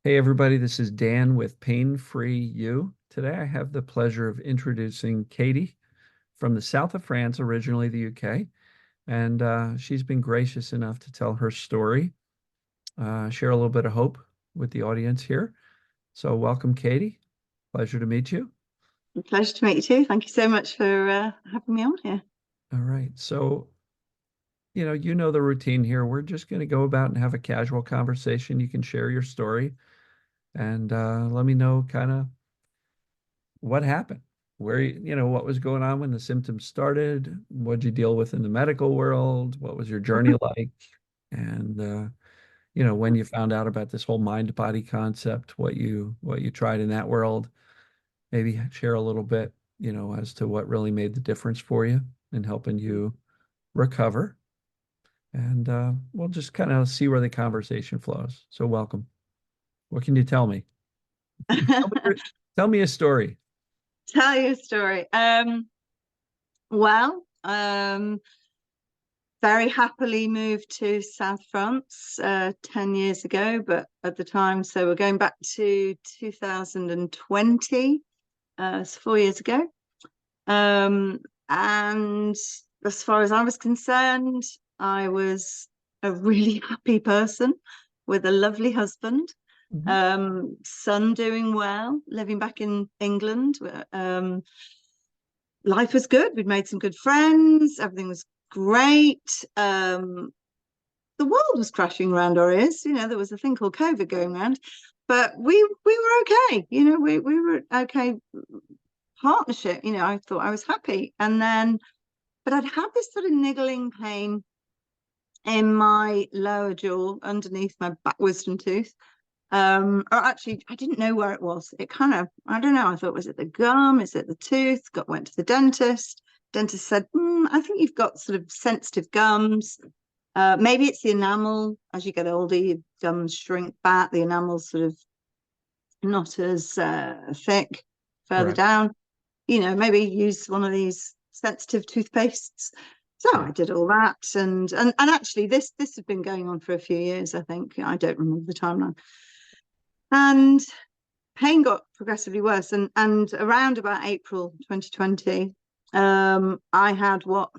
Hey everybody, this is Dan with Pain Free You. Today I have the pleasure of introducing Katie from the south of France, originally the UK, and she's been gracious enough to tell her story, share a little bit of hope with the audience here. So welcome, Katie. Pleasure to meet you. Pleasure to meet you too. Thank you so much for having me on here. All right. So, you know the routine here. We're just going to go about and have a casual conversation. You can share your story and let me know kind of what happened? What was going on when the symptoms started? What'd you deal with in the medical world? What was your journey like? And when you found out about this whole mind body concept, what you tried in that world, maybe share a little bit, as to what really made the difference for you in helping you recover. And we'll just kind of see where the conversation flows. So welcome. What can you tell me? Tell me, tell me a story. Tell you a story. Well, very happily moved to South France 10 years ago, but at the time, so we're going back to 2020, so 4 years ago. And as far as I was concerned, I was a really happy person with a lovely husband, Mhm. son doing well, living back in England. Life was good. We'd made some good friends. Everything was great. The world was crashing around our ears. There was a thing called COVID going around, but we were okay. We were okay partnership. I thought I was happy, and then, but I'd had this sort of niggling pain in my lower jaw underneath my back wisdom tooth. Or actually, I didn't know where it was. It kind of, I don't know. I thought, was it the gum? Is it the tooth? Went to the dentist. Dentist said, I think you've got sort of sensitive gums. Maybe it's the enamel. As you get older, your gums shrink back. The enamel's sort of not as thick further Right. down. Maybe use one of these sensitive toothpastes. So Yeah. I did all that, and actually, this had been going on for a few years. I think I don't remember the timeline. And pain got progressively worse. And around about April 2020, I had what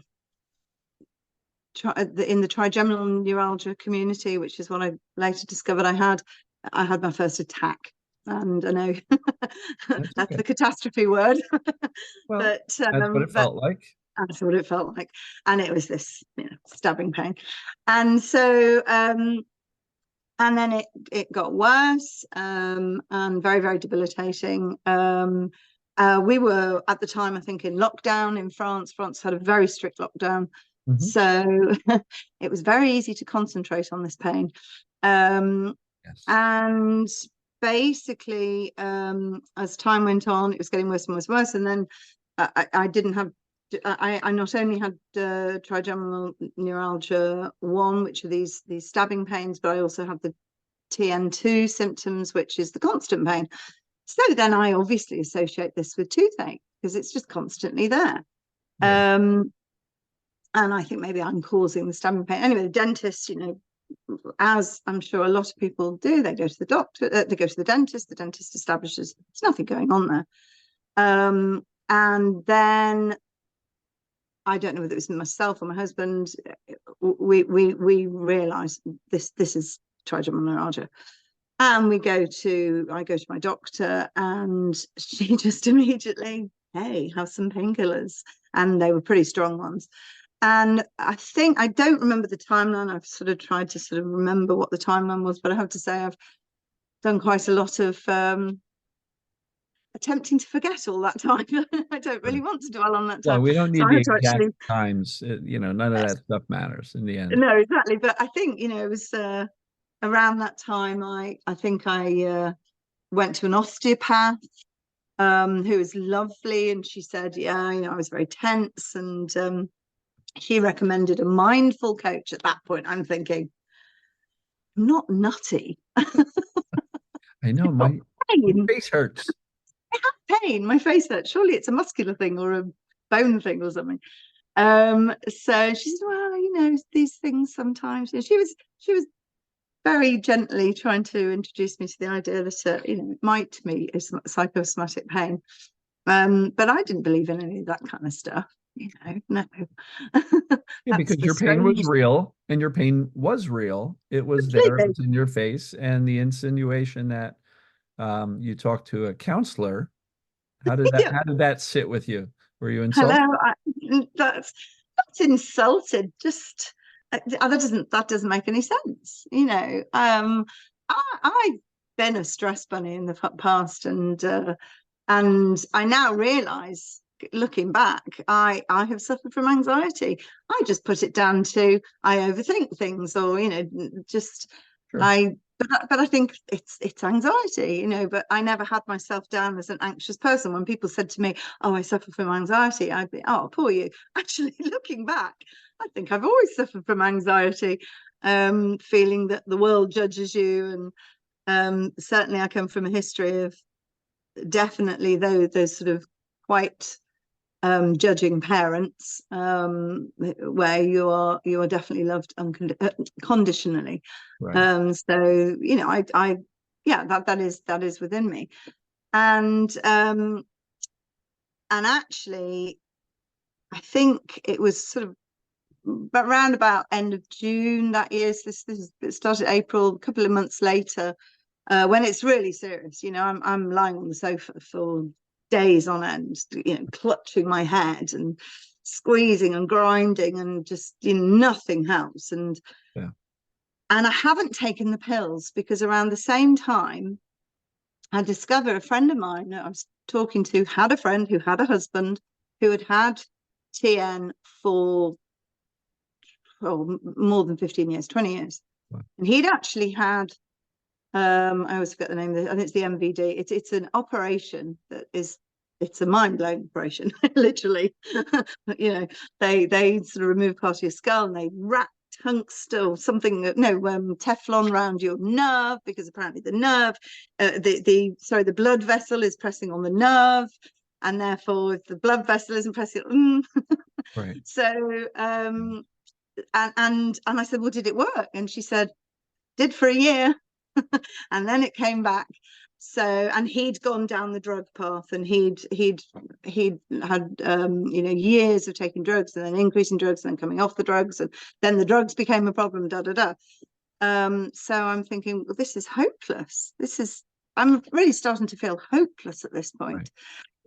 in the trigeminal neuralgia community, which is what I later discovered I had my first attack. And I know That's that's okay. the catastrophe word, Well, but that's what it but felt like. that's what it felt like. And it was this, stabbing pain. And so and then it got worse, and very, very debilitating. We were at the time, I think, in lockdown in France. France had a very strict lockdown. Hmm. So it was very easy to concentrate on this pain. Um, Yes. and basically, as time went on, it was getting worse and worse and worse. And then I didn't have I not only had trigeminal neuralgia 1, which are these stabbing pains, but I also had the TN2 symptoms, which is the constant pain. So then I obviously associate this with toothache because it's just constantly there. Yeah. Um, and I think maybe I'm causing the stabbing pain. Anyway, the dentist, as I'm sure a lot of people do, they go to the doctor, they go to the dentist. The dentist establishes there's nothing going on there. And then I don't know whether it was myself or my husband. We realised this is trigeminal neuralgia, and I go to my doctor, and she just immediately, hey, have some painkillers, and they were pretty strong ones. And I don't remember the timeline. I've sort of tried to sort of remember what the timeline was, but I have to say I've done quite a lot of attempting to forget all that time. I don't really Right. want to dwell on that Well, time. we don't So need I the had to exact actually, times. None of that stuff matters in the end. no, exactly. But I think, it was around that time I think I went to an osteopath, who was lovely, and she said, yeah, I was very tense, and she recommended a mindful coach. At that point, I'm thinking, I'm not nutty. I know I've got my pain. face hurts. I have pain. My face hurts. Surely it's a muscular thing or a bone thing or something. So she said, well, these things sometimes. And she was very gently trying to introduce me to the idea that it might be psychosomatic pain. But I didn't believe in any of that kind of stuff. No. Yeah, That's because the your pain was strange. real, and your pain was real. It was there, it Completely. was in your face, and the insinuation that you talked to a counselor, Yeah. how did that sit with you? Were you Hello. insulted? That's insulted. Just that doesn't make any sense. I've been a stress bunny in the past, and I now realize, looking back, I have suffered from anxiety. I just put it down to I overthink things, or just Sure, but I think it's anxiety, but I never had myself down as an anxious person. When people said to me, oh, I suffer from anxiety, I'd be, oh, poor you. Actually, looking back, I think I've always suffered from anxiety, feeling that the world judges you. And certainly I come from a history of definitely those sort of quite judging parents, where you are definitely loved conditionally. right, So I yeah, that is within me. And actually, I think it was sort of but around about end of June that year. So it started April, a couple of months later, when it's really serious. I'm lying on the sofa for days on end, clutching my head and squeezing and grinding, and just nothing helps. yeah, And I haven't taken the pills because around the same time, I discovered a friend of mine that I was talking to had a friend who had a husband who had had TN for more than 15 years, 20 years. right, And he'd actually had, I always forget the name of it, I think it's the MVD. It's an operation it's a mind-blowing operation, literally. They sort of remove part of your skull, and they wrap tungsten or something, no, Teflon around your nerve, because apparently the nerve, the blood vessel is pressing on the nerve, and therefore if the blood vessel isn't pressing, right. so and I said, well, did it work? And she said, did for a year. And then it came back. So, and he'd gone down the drug path, and he'd had years of taking drugs, and then increasing drugs, and then coming off the drugs, and then the drugs became a problem. Da da da. So I'm thinking, well, this is hopeless. I'm really starting to feel hopeless at this point.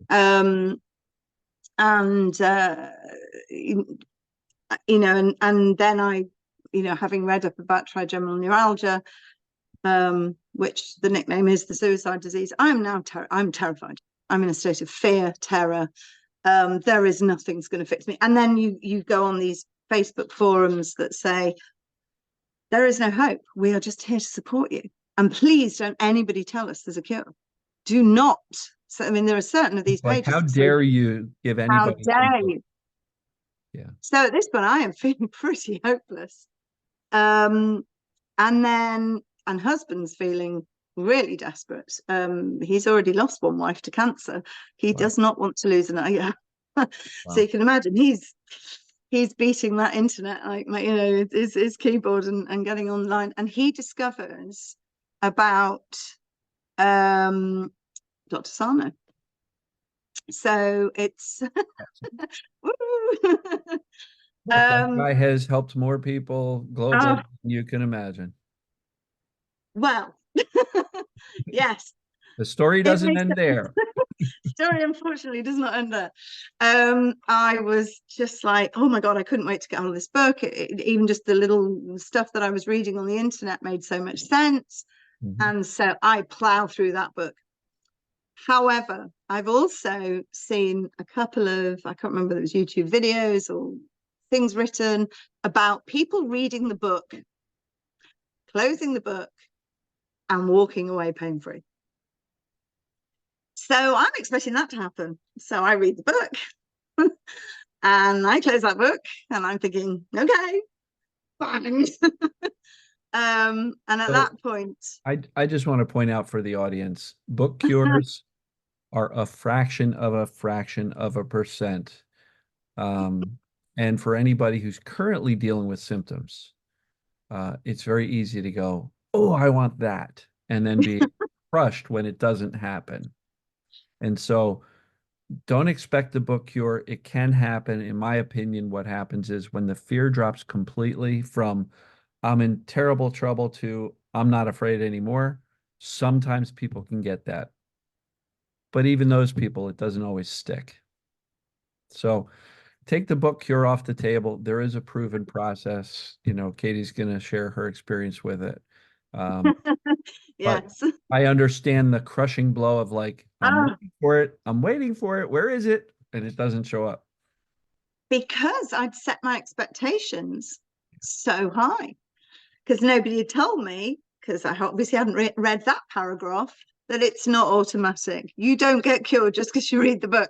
Right. Um, and and then I, having read up about trigeminal neuralgia, which the nickname is the suicide disease, I'm terrified. I'm in a state of fear, terror. There is nothing's going to fix me. And then you go on these Facebook forums that say, there is no hope. We are just here to support you. And please don't anybody tell us there's a cure. Do not. So, I mean, there are certain of these It's like, how pages that say, dare you give how anybody some dare hope? you? Yeah, So at this point, I am feeling pretty hopeless. Um, and husband's feeling really desperate. He's already lost one wife to cancer. He wow, does not want to lose another. Yeah. So wow. you can imagine he's beating that internet, like his keyboard, and getting online. And he discovers about Dr. Sarno. So it's Look, that um guy has helped more people globally oh, than you can imagine. well, yes, The story it doesn't makes end there. story unfortunately does not end there. I was just like, oh my God, I couldn't wait to get out of this book. Even just the little stuff that I was reading on the internet made so much sense. Mhm. And so I plow through that book. However, I've also seen a couple of, I can't remember, it was YouTube videos or things written about people reading the book, closing the book, and walking away pain free. So I'm expecting that to happen. So I read the book and I close that book, and I'm thinking, okay, fine. And at So that point, I just want to point out for the audience, book cures are a fraction of a fraction of a percent. Um, and for anybody who's currently dealing with symptoms, it's very easy to go, oh, I want that, and then be crushed when it doesn't happen. And so don't expect the book cure. It can happen. In my opinion, what happens is when the fear drops completely from I'm in terrible trouble to I'm not afraid anymore, sometimes people can get that. But even those people, it doesn't always stick. So take the book cure off the table. There is a proven process. Katie's going to share her experience with it. Um, but Yes. I understand the crushing blow of like, I'm Ah, waiting for it. I'm waiting for it. Where is it? And it doesn't show up. because I'd set my expectations so high, because nobody had told me, because I obviously hadn't read that paragraph, that it's not automatic. You don't get cured just because you read the book.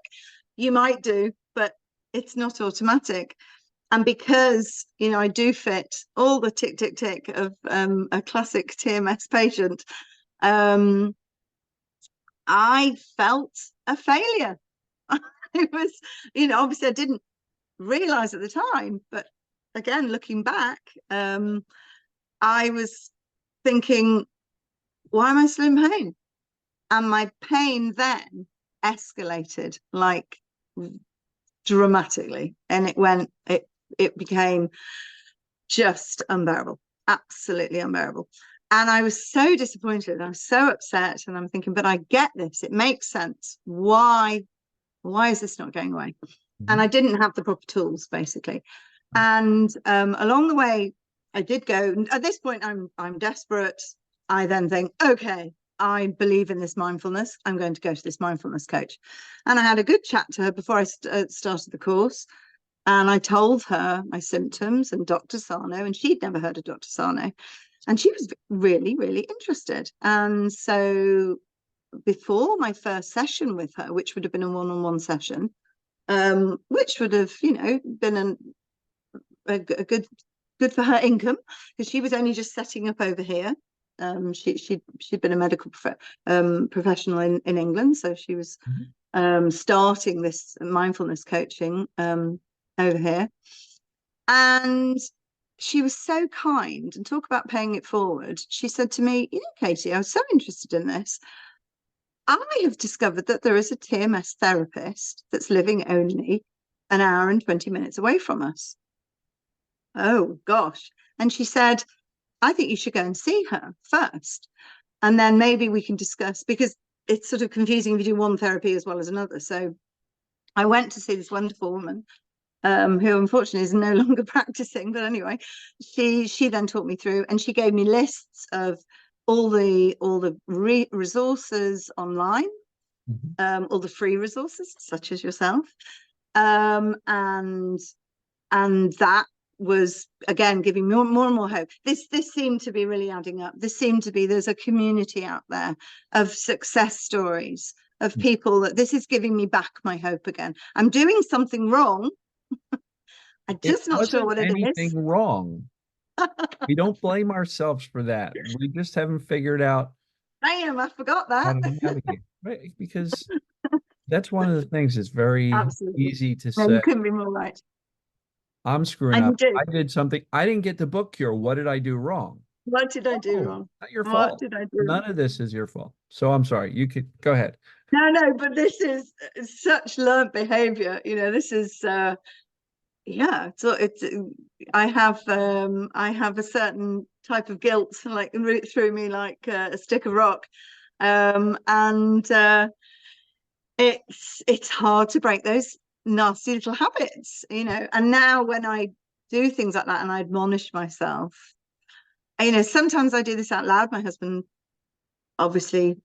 You might do, but it's not automatic. And because, I do fit all the tick, tick, tick of a classic TMS patient, um, I felt a failure. It was, obviously I didn't realize at the time, but again, looking back, I was thinking, why am I still in pain? And my pain then escalated like dramatically, and it became just unbearable, absolutely unbearable. And I was so disappointed. I was so upset, and I'm thinking, but I get this. It makes sense. Why is this not going away? And Mhm. I didn't have the proper tools, basically. And along the way, I did go. At this point, I'm desperate. I then think, okay, I believe in this mindfulness. I'm going to go to this mindfulness coach. And I had a good chat to her before I started the course. And I told her my symptoms and Dr. Sarno, and she'd never heard of Dr. Sarno. And she was really, really interested. And so before my first session with her, which would have been a one-on-one session, which would have, been a good for her income, because she was only just setting up over here. She'd been a medical professional in England, so she was Mhm. starting this mindfulness coaching over here. And she was so kind, and talk about paying it forward. She said to me, Katie, I was so interested in this. I have discovered that there is a TMS therapist that's living only an hour and 20 minutes away from us. Oh, gosh. And she said, I think you should go and see her first. And then maybe we can discuss, because it's sort of confusing if you do one therapy as well as another. So I went to see this wonderful woman, who unfortunately is no longer practicing. But anyway, she then taught me through, and she gave me lists of all the resources online, Mhm. all the free resources, such as yourself, and that was again giving me more and more hope. This seemed to be really adding up. This seemed to be, there's a community out there of success stories of people, that this is giving me back my hope again. I'm doing something wrong. I'm It just not sure wasn't what it anything is. wrong. We don't blame ourselves for that. We just haven't figured out I forgot how that. to navigate, right? Because that's one of the things. It's very Absolutely. easy to No, say, you couldn't be more right. I'm screwing And you up. do. I did something. I didn't get the book cure. What did I do wrong? What did I do Oh, wrong? not your What fault. did I do None wrong? of this is your fault. So I'm sorry. You could go ahead. No, but this is such learned behavior. This is yeah. So I have a certain type of guilt like root through me like a stick of rock, and it's hard to break those nasty little habits. And now when I do things like that and I admonish myself, sometimes I do this out loud. My husband obviously,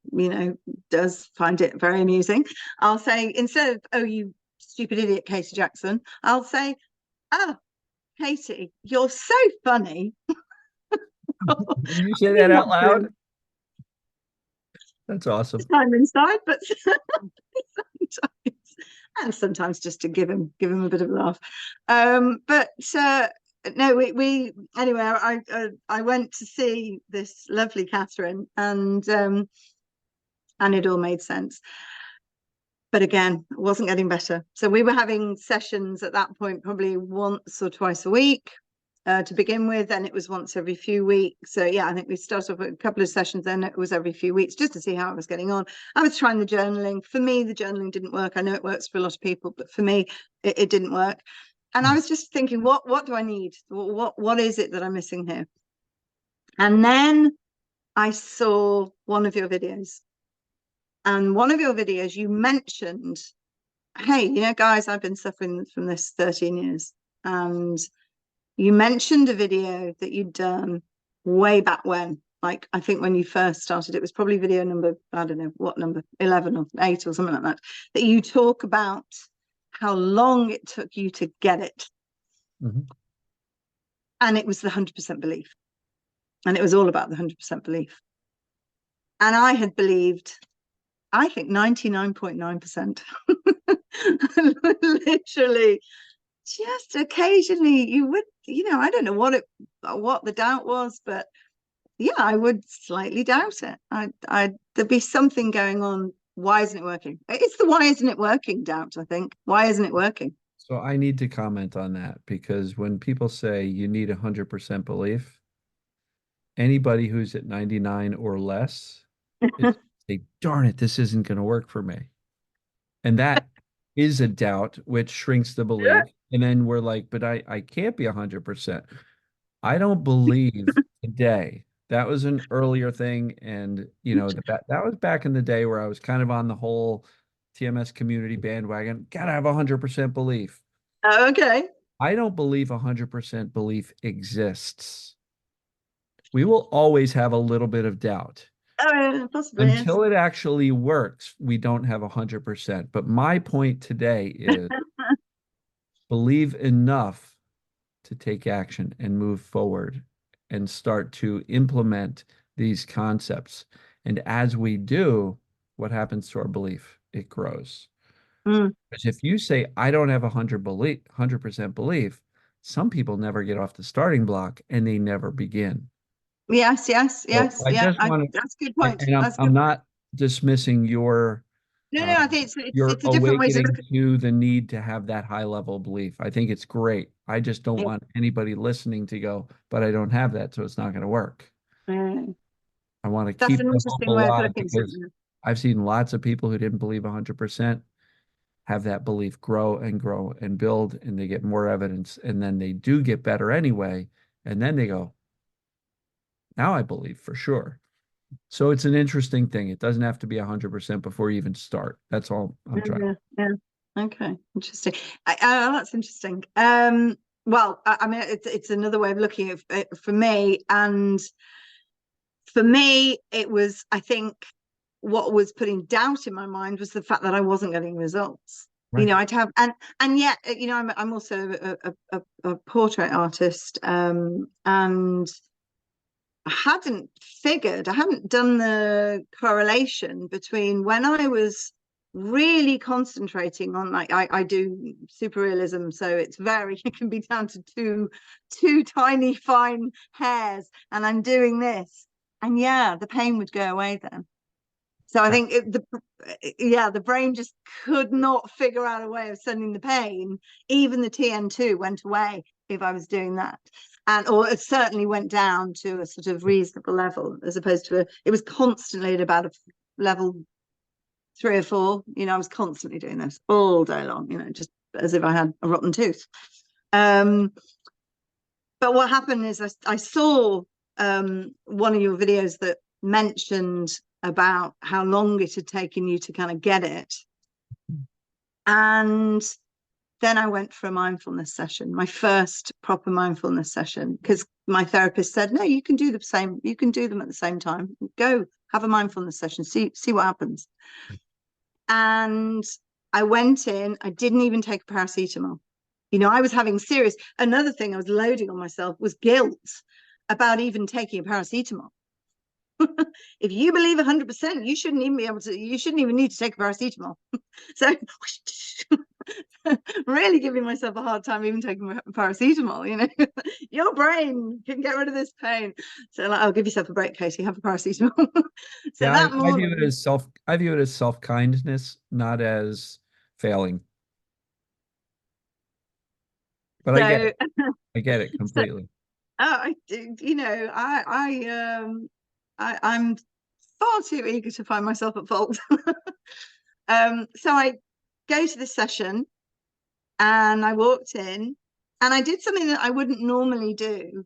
does find it very amusing. I'll say, instead of, oh, you stupid idiot, Katie Jackson, I'll say, oh, Katie, you're so funny. Did you I say that mean, out not loud? to That's awesome. time inside, but sometimes, and sometimes just to give him a bit of a laugh. But no, we anyway. I went to see this lovely Catherine, and it all made sense. But again, it wasn't getting better. So we were having sessions at that point, probably once or twice a week. to begin with, and it was once every few weeks. So yeah, I think we started off with a couple of sessions, then it was every few weeks just to see how I was getting on. I was trying the journaling. For me, the journaling didn't work. I know it works for a lot of people, but for me, it didn't work. And I was just thinking, what do I need? What is it that I'm missing here? And then I saw one of your videos. And one of your videos, you mentioned, hey, guys, I've been suffering from this 13 years. And you mentioned a video that you'd done way back when. Like, I think when you first started, it was probably video number, I don't know, what number, 11 or 8 or something like that, that you talk about how long it took you to get it. Mhm. And it was the 100% belief. And it was all about the 100% belief. And I had believed, I think 99.9%. Literally, just occasionally you would, I don't know what the doubt was, but yeah, I would slightly doubt it. There'd be something going on. Why isn't it working? It's the why isn't it working doubt, I think. Why isn't it working? So I need to comment on that because when people say you need 100% belief, anybody who's at 99 or less is say, darn it, this isn't going to work for me. And that is a doubt, which shrinks the belief. And then we're like, but I can't be 100%. I don't believe today. That was an earlier thing. And, that was back in the day where I was kind of on the whole TMS community bandwagon. Gotta have 100% belief. Okay. I don't believe 100% belief exists. We will always have a little bit of doubt. Oh, possibly, yes. Until it actually works, we don't have 100%. But my point today is believe enough to take action and move forward and start to implement these concepts. And as we do, what happens to our belief? It grows. Mm. Because if you say, I don't have 100% belief, some people never get off the starting block and they never begin. Yes, yes, So yes. I Yeah, just want to, that's a good point. and I'm That's I'm good. not dismissing No, no, I um, think it's your a different way to awakening look at to the need to have that high level belief. I think it's great. I just don't it. want anybody listening to go, but I don't have that, so it's not going to work. Mm. I want to That's keep an the hope interesting way of alive looking at because it. I've seen lots of people who didn't believe 100% have that belief grow and build, and they get more evidence, and then they do get better anyway. And then they go, now I believe for sure. So it's an interesting thing. It doesn't have to be 100% before you even start. That's all I'm trying. Yeah, yeah. Okay, interesting. That's interesting. Well, I mean, it's another way of looking at it for me, and for me, it was, I think, what was putting doubt in my mind was the fact that I wasn't getting results. Right. I'd have, and yet, I'm also a portrait artist, and I hadn't done the correlation between when I was really concentrating on, like, I do super realism, so it's it can be down to two tiny fine hairs, and I'm doing this, and yeah, the pain would go away then. So I think the brain just could not figure out a way of sending the pain. Even the TN2 went away if I was doing that. Or it certainly went down to a sort of reasonable level, as opposed to it was constantly at about a level 3 or 4. I was constantly doing this all day long, just as if I had a rotten tooth. Um, but what happened is I saw one of your videos that mentioned about how long it had taken you to kind of get it. And then I went for a mindfulness session, my first proper mindfulness session, because my therapist said, no, you can do the same. You can do them at the same time. Go have a mindfulness session, see what happens. And I went in, I didn't even take a paracetamol. I was having another thing I was loading on myself was guilt about even taking a paracetamol. If you believe 100%, you shouldn't even need to take a paracetamol. So really giving myself a hard time even taking paracetamol. Your brain can get rid of this pain. So like, I'll give yourself a break, Katie, have a paracetamol. So Yeah, that I view it morning, as self-kindness, not as failing. But I get so it. I get it So, completely. I do, I'm far too eager to find myself at fault. So I go to this session and I walked in and I did something that I wouldn't normally do,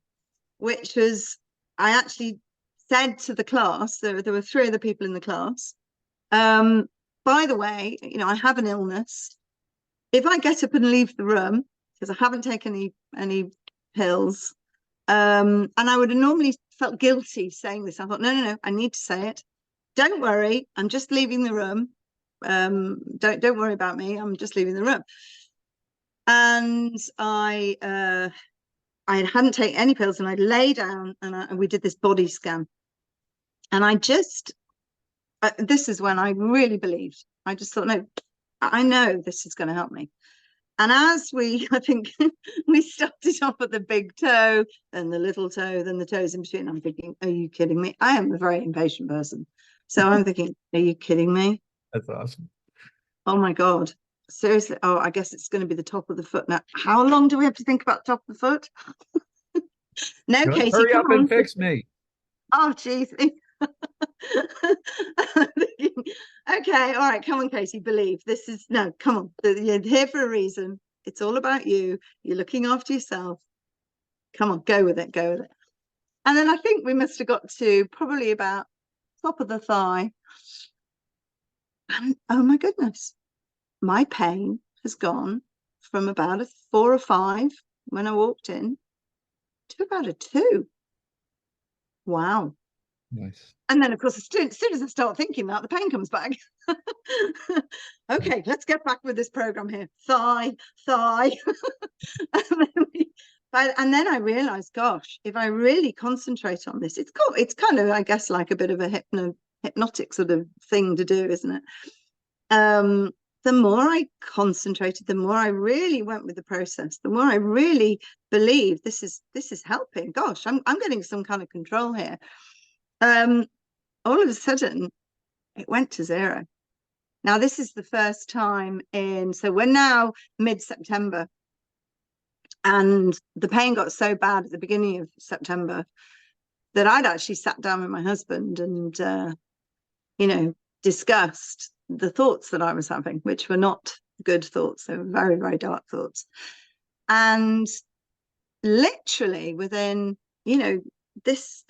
which was I actually said to the class, there were three other people in the class, um, by the way, I have an illness. If I get up and leave the room, because I haven't taken any pills, and I would have normally felt guilty saying this. I thought, no, no, no, I need to say it. Don't worry, I'm just leaving the room. Don't worry about me. I'm just leaving the room. And I hadn't taken any pills, and I lay down, and we did this body scan. And this is when I really believed. I just thought, no, I know this is going to help me. And as I think we started off at the big toe, then the little toe, then the toes in between. I'm thinking, are you kidding me? I am a very impatient person. So I'm thinking, are you kidding me? That's awesome. Oh my God. Seriously. Oh, I guess it's going to be the top of the foot. Now, how long do we have to think about the top of the foot? No, You're like, Katie, hurry come up and on. fix me. Oh, geez. Okay, all right, come on, Katie, believe this is no, come on. You're here for a reason. It's all about you. You're looking after yourself. Come on, go with it, go with it. And then I think we must have got to probably about top of the thigh. And oh my goodness, my pain has gone from about a 4 or 5 when I walked in to about a 2. Wow. Nice. And then, of course, as soon as I start thinking that, the pain comes back. Okay, let's get back with this program here. Thigh, thigh. And then I realized, gosh, if I really concentrate on this, it's kind of, I guess, like a bit of a hypnotic sort of thing to do, isn't it? The more I concentrated, the more I really went with the process, the more I really believe this is helping. Gosh, I'm getting some kind of control here. All of a sudden, it went to 0. Now, this is the first time so we're now mid-September, and the pain got so bad at the beginning of September that I'd actually sat down with my husband and, discussed the thoughts that I was having, which were not good thoughts. They were very, very dark thoughts. And literally within, this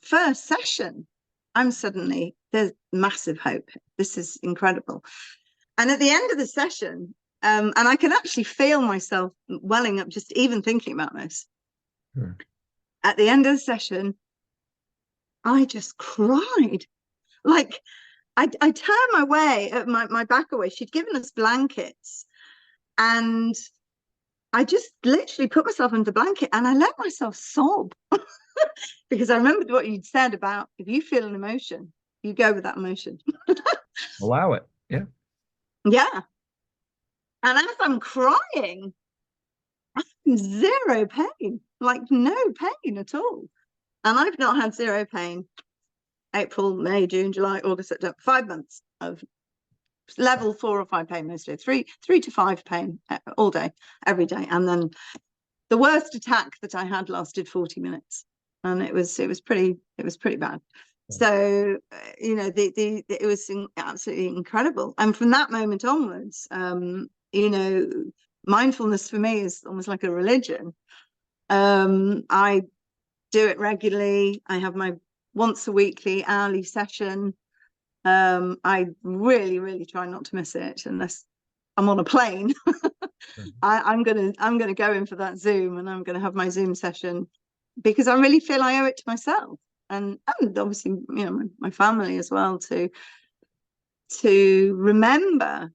first session, there's massive hope. This is incredible. And at the end of the session, and I can actually feel myself welling up just even thinking about this. Sure. At the end of the session, I just cried. Like I turned my back away. She'd given us blankets, and I just literally put myself in the blanket and I let myself sob because I remembered what you'd said about if you feel an emotion, you go with that emotion. Allow it. Yeah. Yeah. And as I'm crying, I'm 0 pain, like no pain at all. And I've not had 0 pain April, May, June, July, August, September, 5 months of level 4 or 5 pain most days, 3 to 5 pain all day, every day. And then the worst attack that I had lasted 40 minutes. And it was pretty bad. So it was absolutely incredible. And from that moment onwards, mindfulness for me is almost like a religion. I do it regularly. I have my once a weekly hourly session. I really, really try not to miss it unless I'm on a plane. I'm gonna go in for that Zoom, and I'm gonna have my Zoom session because I really feel I owe it to myself and obviously my family as well to remember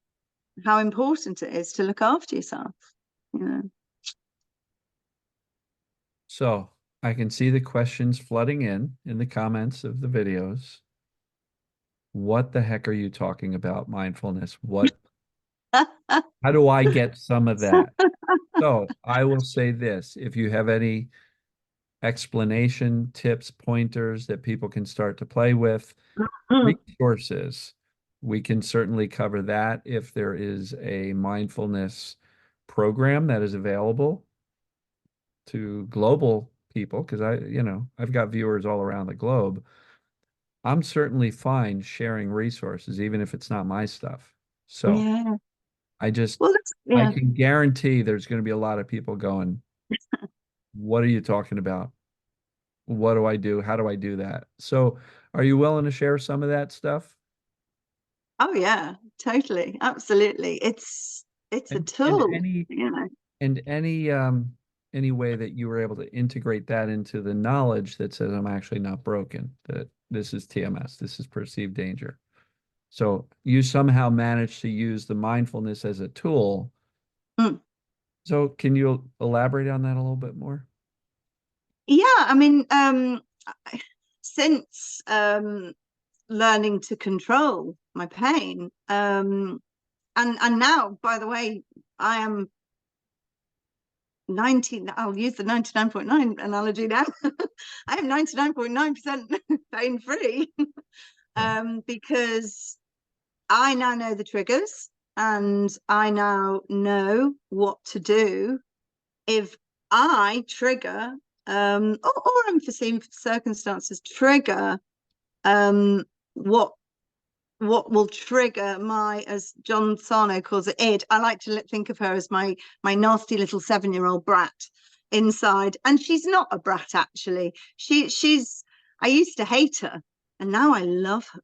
how important it is to look after yourself. So I can see the questions flooding in the comments of the videos. What the heck are you talking about, mindfulness? How do I get some of that? So I will say this, if you have any explanation, tips, pointers that people can start to play with, resources, we can certainly cover that if there is a mindfulness program that is available. to global people, because I've got viewers all around the globe, I'm certainly fine sharing resources, even if it's not my stuff. So Yeah. I just, Well, I yeah. can guarantee there's going to be a lot of people going, what are you talking about? What do I do? How do I do that? So are you willing to share some of that stuff? Oh yeah, totally. Absolutely. It's a And tool, you know. any way that you were able to integrate that into the knowledge that says I'm actually not broken, that this is TMS, this is perceived danger. So you somehow managed to use the mindfulness as a tool. Mm. So can you elaborate on that a little bit more? Yeah, I mean, since learning to control my pain, and now, by the way, I am 90, I'll use the 99.9 analogy now. I am 99.9% pain free, Right. because I now know the triggers and I now know what to do if I trigger, or unforeseen circumstances trigger, um, what what will trigger my, as John Sarno calls it, id. I like to think of her as my nasty little 7-year-old brat inside, and she's not a brat actually. She's. I used to hate her, and now I love her.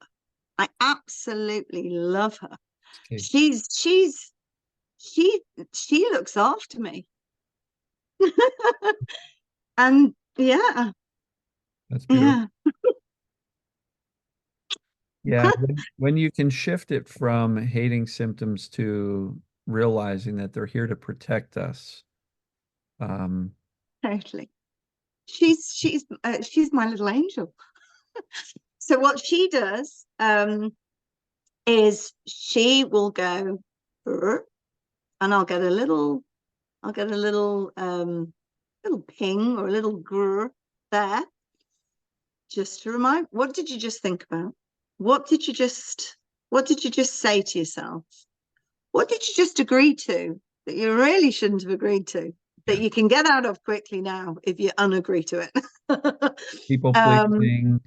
I absolutely love her. Okay. She's she she looks after me, and yeah, That's beautiful. yeah, Yeah, when you can shift it from hating symptoms to realizing that they're here to protect us. Um, totally. She's my little angel. So what she does, is she will go, "Brr," and I'll get a little ping or a little grr there, just to remind. What did you just think about? What did you just what did you just say to yourself? What did you just agree to that you really shouldn't have agreed to, that yeah, you can get out of quickly now if you unagree to it? people um, pleasing.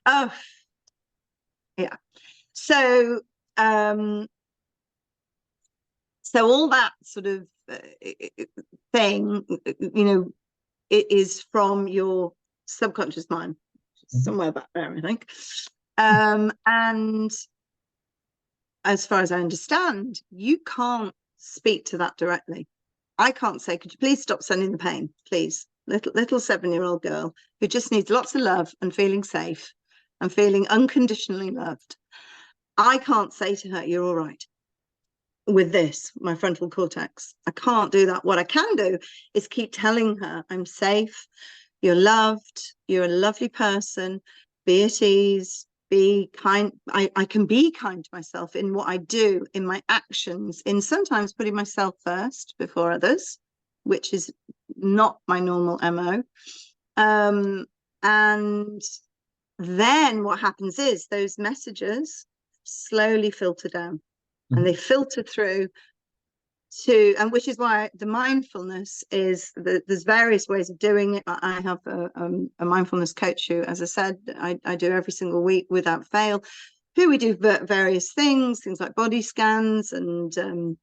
oh yeah. So um, so all that sort of thing, it is from your subconscious mind, Mhm. somewhere back there, I think. And as far as I understand, you can't speak to that directly. I can't say, could you please stop sending the pain, please? Little 7-year-old girl who just needs lots of love and feeling safe and feeling unconditionally loved. I can't say to her, you're all right with this, my frontal cortex. I can't do that. What I can do is keep telling her, I'm safe, you're loved, you're a lovely person, be at ease, be kind. I can be kind to myself in what I do, in my actions, in sometimes putting myself first before others, which is not my normal MO. And then what happens is those messages slowly filter down, and Mhm. they filter through to, and which is why the mindfulness is there's various ways of doing it. I have a mindfulness coach who, as I said, I do every single week without fail, who we do various things like body scans and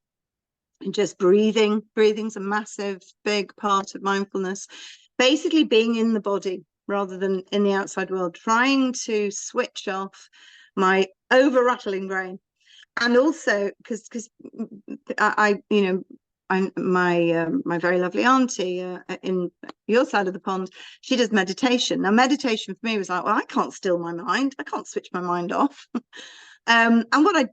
just breathing. Breathing's a massive big part of mindfulness, basically being in the body rather than in the outside world, trying to switch off my over rattling brain. And also because I my very lovely auntie in your side of the pond, she does meditation. Now meditation for me was like, well, I can't still my mind, I can't switch my mind off. And what I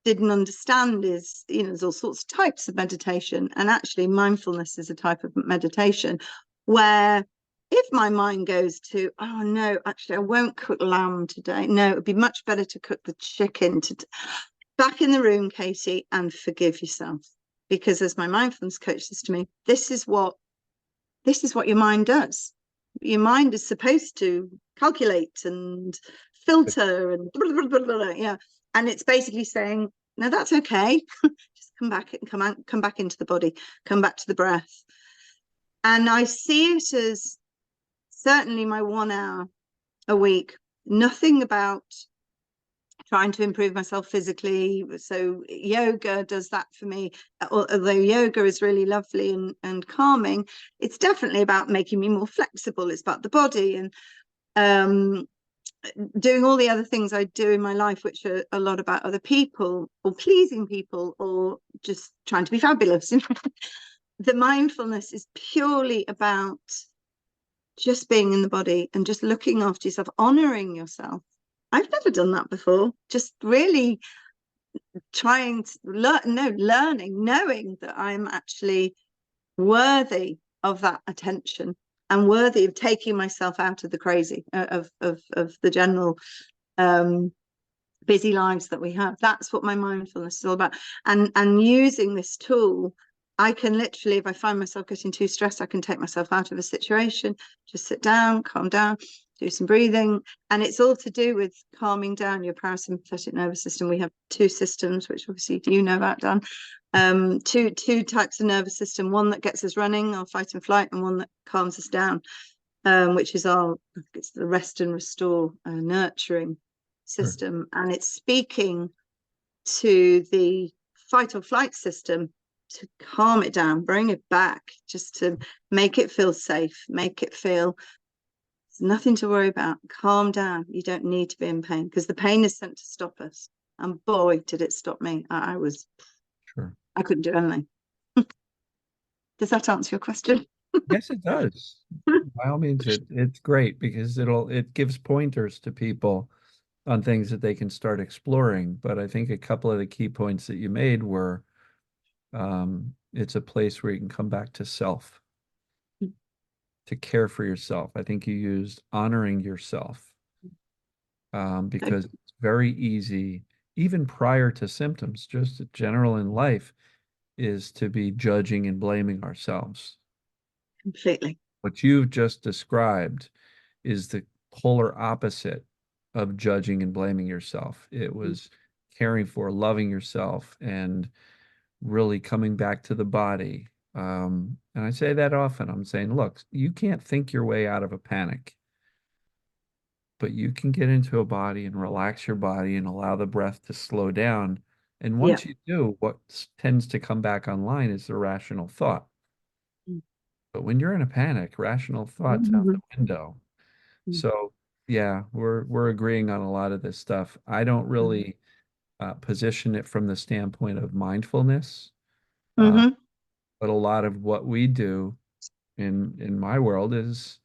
didn't understand is, there's all sorts of types of meditation, and actually mindfulness is a type of meditation where if my mind goes to, oh no, actually I won't cook lamb today, no, it'd be much better to cook the chicken today, back in the room, Katie, and forgive yourself. Because as my mindfulness coach says to me, this is what your mind does. Your mind is supposed to calculate and filter and blah, blah, blah, blah, yeah. And it's basically saying, no, that's okay. Just come back and come back into the body, come back to the breath. And I see it as certainly my 1 hour a week, nothing about trying to improve myself physically. So yoga does that for me. Although yoga is really lovely and calming, it's definitely about making me more flexible. It's about the body and doing all the other things I do in my life, which are a lot about other people or pleasing people or just trying to be fabulous. The mindfulness is purely about just being in the body and just looking after yourself, honoring yourself. I've never done that before. Just really trying to learning, knowing that I'm actually worthy of that attention and worthy of taking myself out of the crazy of the general busy lives that we have. That's what my mindfulness is all about. And using this tool, I can literally, if I find myself getting too stressed, I can take myself out of a situation, just sit down, calm down, do some breathing. And it's all to do with calming down your parasympathetic nervous system. We have two systems, which obviously you know about, Dan. Two types of nervous system, one that gets us running, our fight and flight, and one that calms us down, which is it's the rest and restore, nurturing system. And it's speaking to the fight or flight system to calm it down, bring it back, just to make it feel safe, make it feel there's nothing to worry about, calm down. You don't need to be in pain, because the pain is sent to stop us. And boy, did it stop me. I couldn't do anything. Does that answer your question? Yes, it does. By all means, it's great because it gives pointers to people on things that they can start exploring. But I think a couple of the key points that you made were it's a place where you can come back to self, to care for yourself. I think you used honoring yourself because it's very easy, even prior to symptoms, just general in life, is to be judging and blaming ourselves. Completely. What you've just described is the polar opposite of judging and blaming yourself. It was caring for, loving yourself, and really coming back to the body. And I say that often. I'm saying, look, you can't think your way out of a panic, but you can get into a body and relax your body and allow the breath to slow down. And Yeah. once you do, what tends to come back online is the rational thought. But when you're in a panic, rational thought's out the window. So yeah, we're agreeing on a lot of this stuff. I don't really position it from the standpoint of mindfulness, Mm-hmm. but a lot of what we do in my world is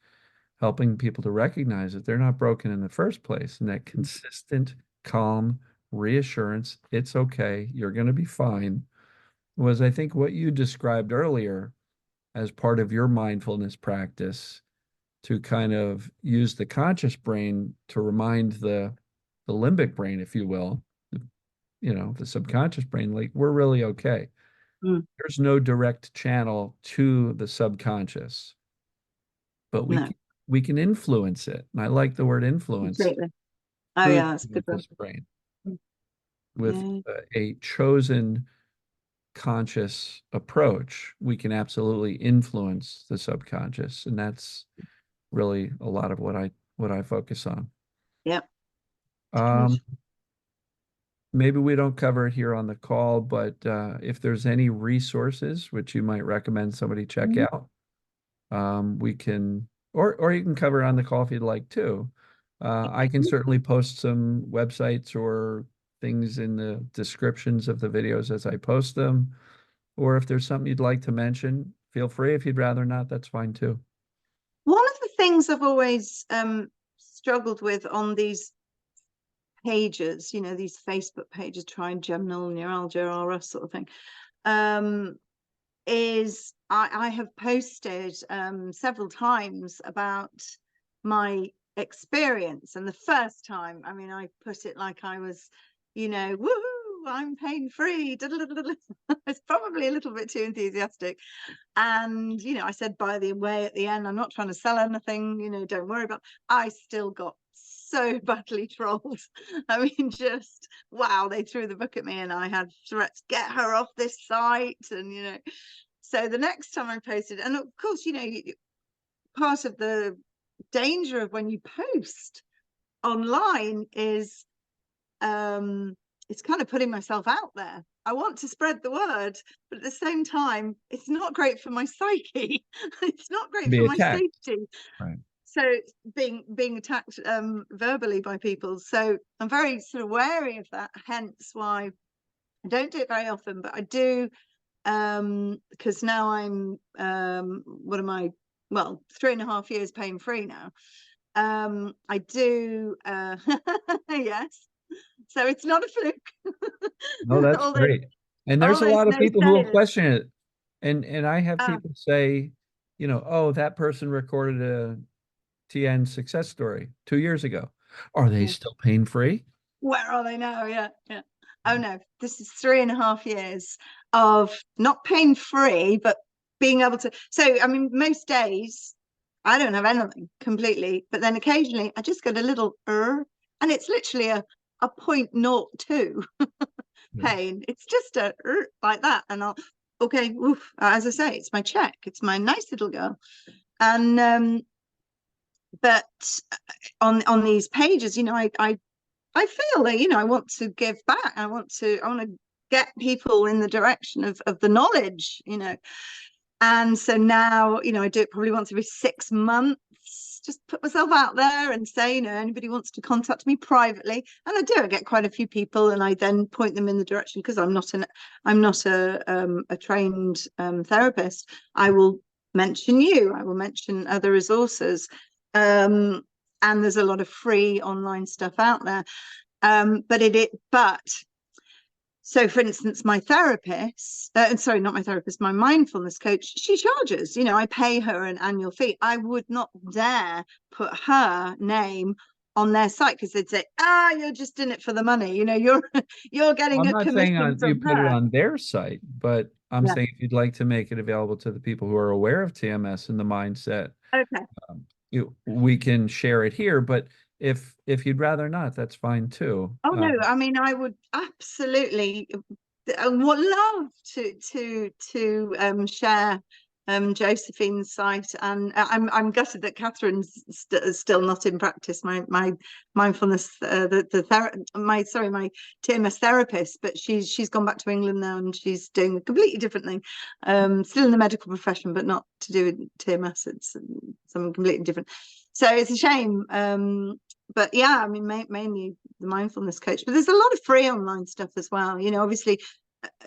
helping people to recognize that they're not broken in the first place, and that consistent, calm reassurance, it's okay, you're going to be fine, was I think what you described earlier as part of your mindfulness practice to kind of use the conscious brain to remind the limbic brain, if you will, the subconscious brain, like we're really okay. There's no direct channel to the subconscious, but No, we can influence it. And I like the word influence completely. Oh through yeah, the that's a good conscious one. brain with Yeah. a chosen conscious approach. We can absolutely influence the subconscious, and that's really a lot of what I focus on. Yeah. Good. Um, maybe we don't cover it here on the call, but if there's any resources which you might recommend somebody check out, we can, or you can cover it on the call if you'd like to. I can certainly post some websites or things in the descriptions of the videos as I post them. Or if there's something you'd like to mention, feel free. If you'd rather not, that's fine too. One of the things I've always struggled with on these pages, these Facebook pages, Trigeminal Neuralgia or us sort of thing, is I have posted several times about my experience. And the first time, I mean, I put it like I was, woohoo, I'm pain free. It's probably a little bit too enthusiastic. And, I said, by the way, at the end, I'm not trying to sell anything, don't worry about. I still got so badly trolled. I mean, just wow, they threw the book at me and I had threats, get her off this site. And, So the next time I posted, and of course, part of the danger of when you post online is it's kind of putting myself out there. I want to spread the word, but at the same time, it's not great for my psyche. It's not great Be for my attacked. safety. Right. So being attacked verbally by people. So I'm very sort of wary of that. Hence why I don't do it very often, but I do because now I'm what am I? Well, 3.5 years pain free now. I do yes. So it's not a No, fluke. that's great. And All there's a those lot of people who will naysayers. question it. And I have Ah, people say, oh, that person recorded a TN success story 2 years ago. Are they yeah. still pain free? Where are they now? Yeah, yeah. Oh no, this is 3.5 years of not pain free, but being able to. So, I mean, most days I don't have anything completely, but then occasionally I just get a little and it's literally a 0.02 Yeah. pain. It's just a like that, and I'll okay. Oof, as I say, it's my check. It's my nice little girl, and but on these pages, I feel that I want to give back. I want to get people in the direction of the knowledge, and so now I do it probably once every 6 months. Just put myself out there and say, anybody wants to contact me privately, and I do. I get quite a few people, and I then point them in the direction because I'm not a trained therapist. I will mention you. I will mention other resources, um, and there's a lot of free online stuff out there. But so for instance, my therapist, sorry, not my therapist, my mindfulness coach, she charges, I pay her an annual fee. I would not dare put her name on their site because they'd say, you're just in it for the money. You're you're getting I'm a not saying commission you from put it her. on their site, but I'm Yeah. saying if you'd like to make it available to the people who are aware of TMS and the mindset, Okay. we can share it here. But if you'd rather not, that's fine too. Oh no, I mean I would absolutely would love to share Josephine's site, and I'm gutted that Catherine's still not in practice. My mindfulness, my TMS therapist, but she's gone back to England now, and she's doing a completely different thing. Still in the medical profession, but not to do with TMS. It's something completely different. So it's a shame. But yeah, I mean, mainly the mindfulness coach, but there's a lot of free online stuff as well. Obviously,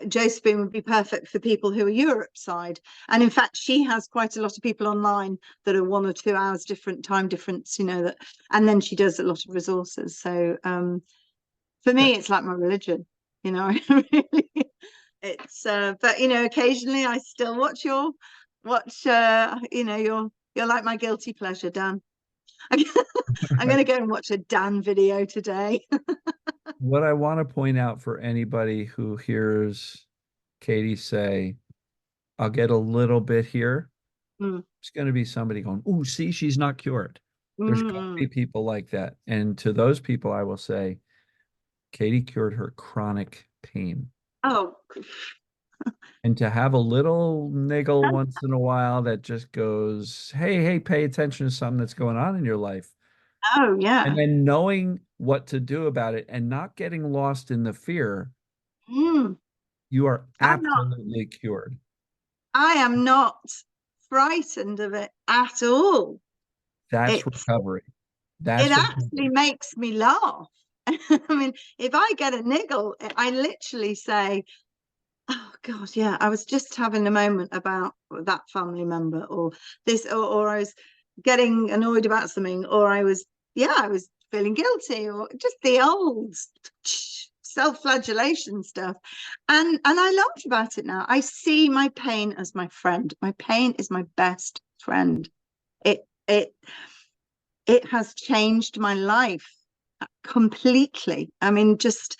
Josephine would be perfect for people who are Europe side. And in fact, she has quite a lot of people online that are 1 or 2 hours different time difference, and then she does a lot of resources. So for me, it's like my religion, really. It's but occasionally I still watch you're like my guilty pleasure, Dan. I'm going to go and watch a Dan video today. What I want to point out for anybody who hears Katie say, I'll get a little bit here, Mm, it's going to be somebody going, "Ooh, see, she's not cured." There's going to mm. be people like that. And to those people, I will say, Katie cured her chronic pain. Oh, And to have a little niggle once in a while that just goes, hey, hey, pay attention to something that's going on in your life. oh And yeah. then knowing what to do about it and not getting lost in the fear, Mm. you are I'm not. absolutely cured. I am not frightened of it at all. That's It's recovery. it That's actually recovery. makes me laugh. I mean, if I get a niggle, I literally say, "Oh God, yeah, I was just having a moment about that family member, or this, or I was getting annoyed about something, or I was feeling guilty, or just the old self-flagellation stuff." And I laugh about it now. I see my pain as my friend. My pain is my best friend. It it it has changed my life completely. I mean, just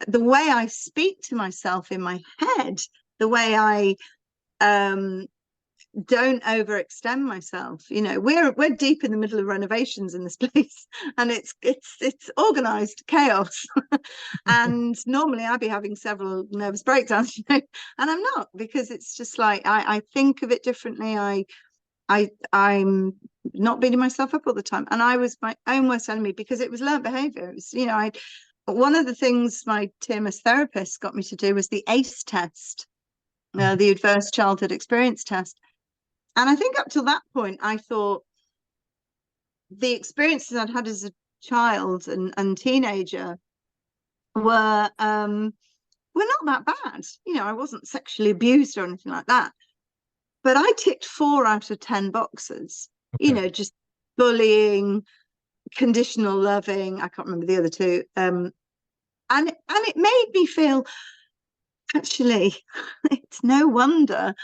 the way I speak to myself in my head, the way I um don't overextend myself. You know, we're deep in the middle of renovations in this place, and it's organized chaos. And normally I'd be having several nervous breakdowns, you know, and I'm not, because it's just like I think of it differently. I'm not beating myself up all the time, and I was my own worst enemy because it was learned behavior. It was, you know, I one of the things my TMS therapist got me to do was the ACE test, the Adverse Childhood Experience Test. And I think up till that point, I thought the experiences I'd had as a child and teenager were not that bad. You know, I wasn't sexually abused or anything like that. But I ticked 4 out of 10 boxes. You Okay. know, just bullying, conditional loving. I can't remember the other two. And it made me feel, actually, it's no wonder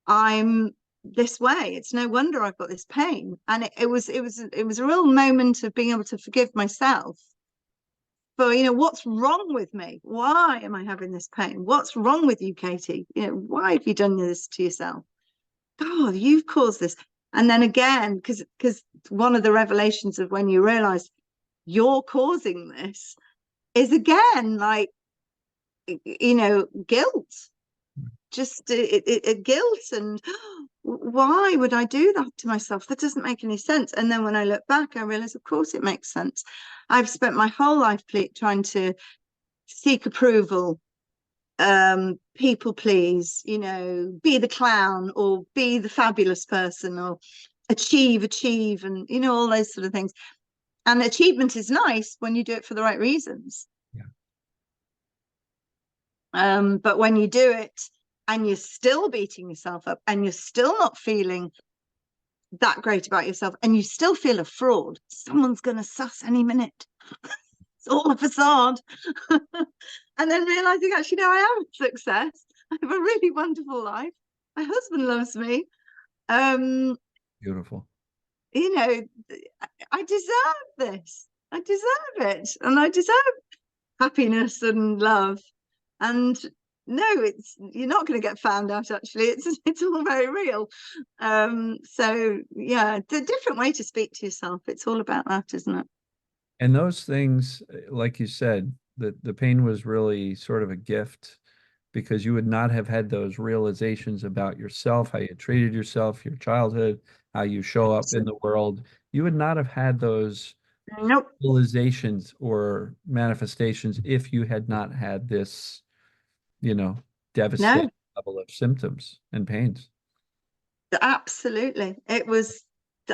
I'm this way. It's no wonder I've got this pain. And it was a real moment of being able to forgive myself for, you know, what's wrong with me? Why am I having this pain? What's wrong with you, Katie? You know, why have you done this to yourself? God, you've caused this. And then again, because one of the revelations of when you realize you're causing this is, again, like, you know, guilt, just guilt. And why would I do that to myself? That doesn't make any sense. And then when I look back, I realize, of course it makes sense. I've spent my whole life trying to seek approval, people please, you know, be the clown or be the fabulous person, or achieve, and, you know, all those sort of things. And achievement is nice when you do it for the right reasons. Yeah. But when you do it and you're still beating yourself up and you're still not feeling that great about yourself and you still feel a fraud, someone's going to suss any minute. It's all a facade. And then realizing, actually, no, I am a success. I have a really wonderful life. My husband loves me. Beautiful. You know, I deserve this. I deserve it. And I deserve happiness and love. And no, you're not going to get found out, actually. It's all very real. So yeah, the different way to speak to yourself. It's all about that, isn't it? And those things, like you said, the pain was really sort of a gift because you would not have had those realizations about yourself, how you treated yourself, your childhood, how you show up in the world. You would not have had those Nope. realizations or manifestations if you had not had this, you know, devastating No, level of symptoms and pains. absolutely. It was,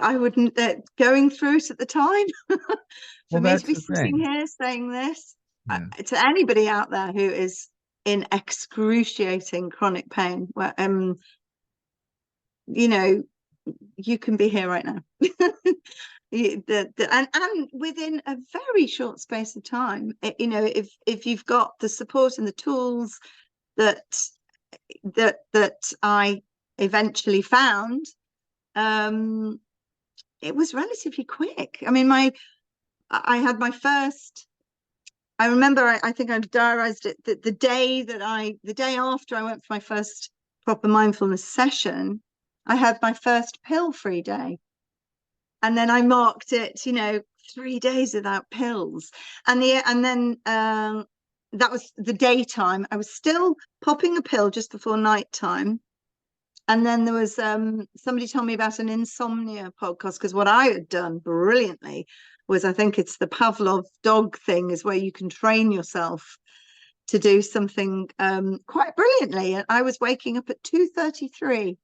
I wouldn't, going through it at the time, for Well, me to that's be the sitting thing. here saying this, Yeah. to anybody out there who is in excruciating chronic pain, where, you know, you can be here right now. And within a very short space of time, you know, if you've got the support and the tools that I eventually found, it was relatively quick. I mean, I had my first. I remember, I think I diarized it, that the day after I went for my first proper mindfulness session, I had my first pill-free day. And then I marked it, you know, 3 days without pills. And then that was the daytime. I was still popping a pill just before nighttime. And then there was somebody told me about an insomnia podcast, because what I had done brilliantly was, I think it's the Pavlov dog thing, is where you can train yourself to do something quite brilliantly. And I was waking up at 2:33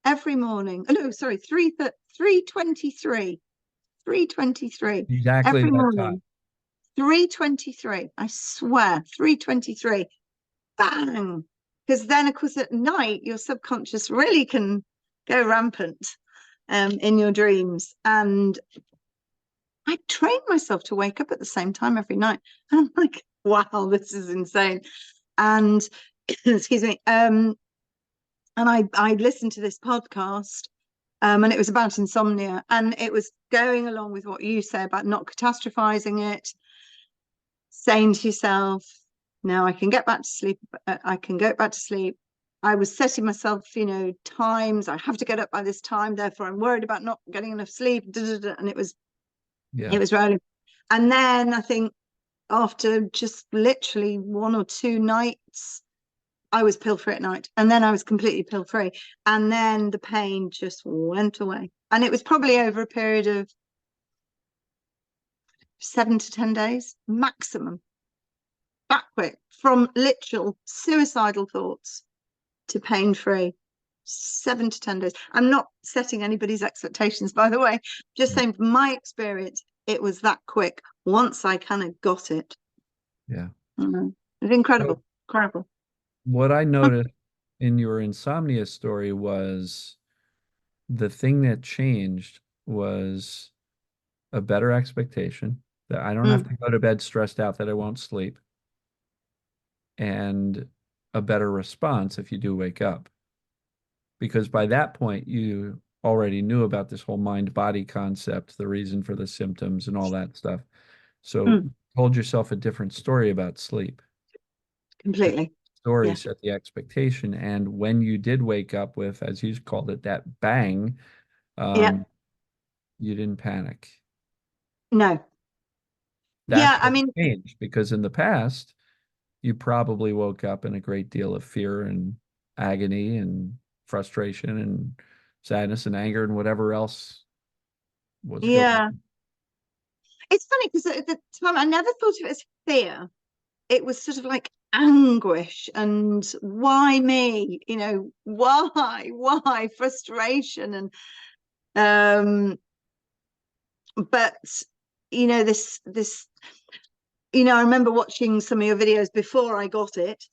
every morning. Oh, no, sorry, 3:23. 3:23 Exactly every that time. morning. 3:23. I swear, 3:23. Bang. Because then, of course, at night, your subconscious really can go rampant in your dreams. And I trained myself to wake up at the same time every night. And I'm like, wow, this is insane. And excuse me. And I listened to this podcast, and it was about insomnia, and it was going along with what you say about not catastrophizing it, saying to yourself, no, I can get back to sleep. I can go back to sleep. I was setting myself, times. I have to get up by this time, therefore I'm worried about not getting enough sleep. And it was Yeah. rolling. And then I think after just literally 1 or 2 nights, I was pill free at night, and then I was completely pill free, and then the pain just went away. And it was probably over a period of 7 to 10 days maximum, that quick, from literal suicidal thoughts to pain free. 7 to 10 days. I'm not setting anybody's expectations, by the way, just saying from my experience, it was that quick once I kind of got it. Yeah. It's incredible. So Incredible. what I noticed in your insomnia story was the thing that changed was a better expectation that I don't have Mm, to go to bed stressed out that I won't sleep, and a better response if you do wake up. Because by that point, you already knew about this whole mind body concept, the reason for the symptoms, and all that stuff. So mm, you told yourself a different story about sleep. And completely. story Yeah. set the expectation. And when you did wake up with, as you called it, that bang, Yeah. um, you didn't panic. No. That's Yeah. I what mean, changed because in the past, you probably woke up in a great deal of fear and agony and frustration and sadness and anger and whatever else was going yeah. It's funny because at the time I never thought of it as fear. It was sort of like anguish and why me? Why frustration um but this I remember watching some of your videos before I got it,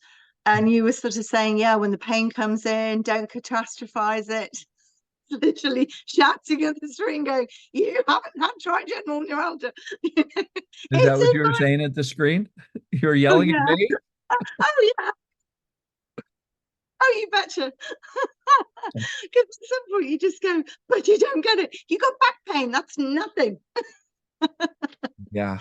and you were sort of saying, yeah, when the pain comes in, don't catastrophize it. Literally shouting at the screen, going, "You haven't had trigeminal neuralgia." Is that It's what in you were my. saying at the screen? You were Oh yelling at yeah. me? Oh yeah. Oh, you betcha. Because at some point you just go, but you don't get it. You got back pain. That's nothing. Yeah.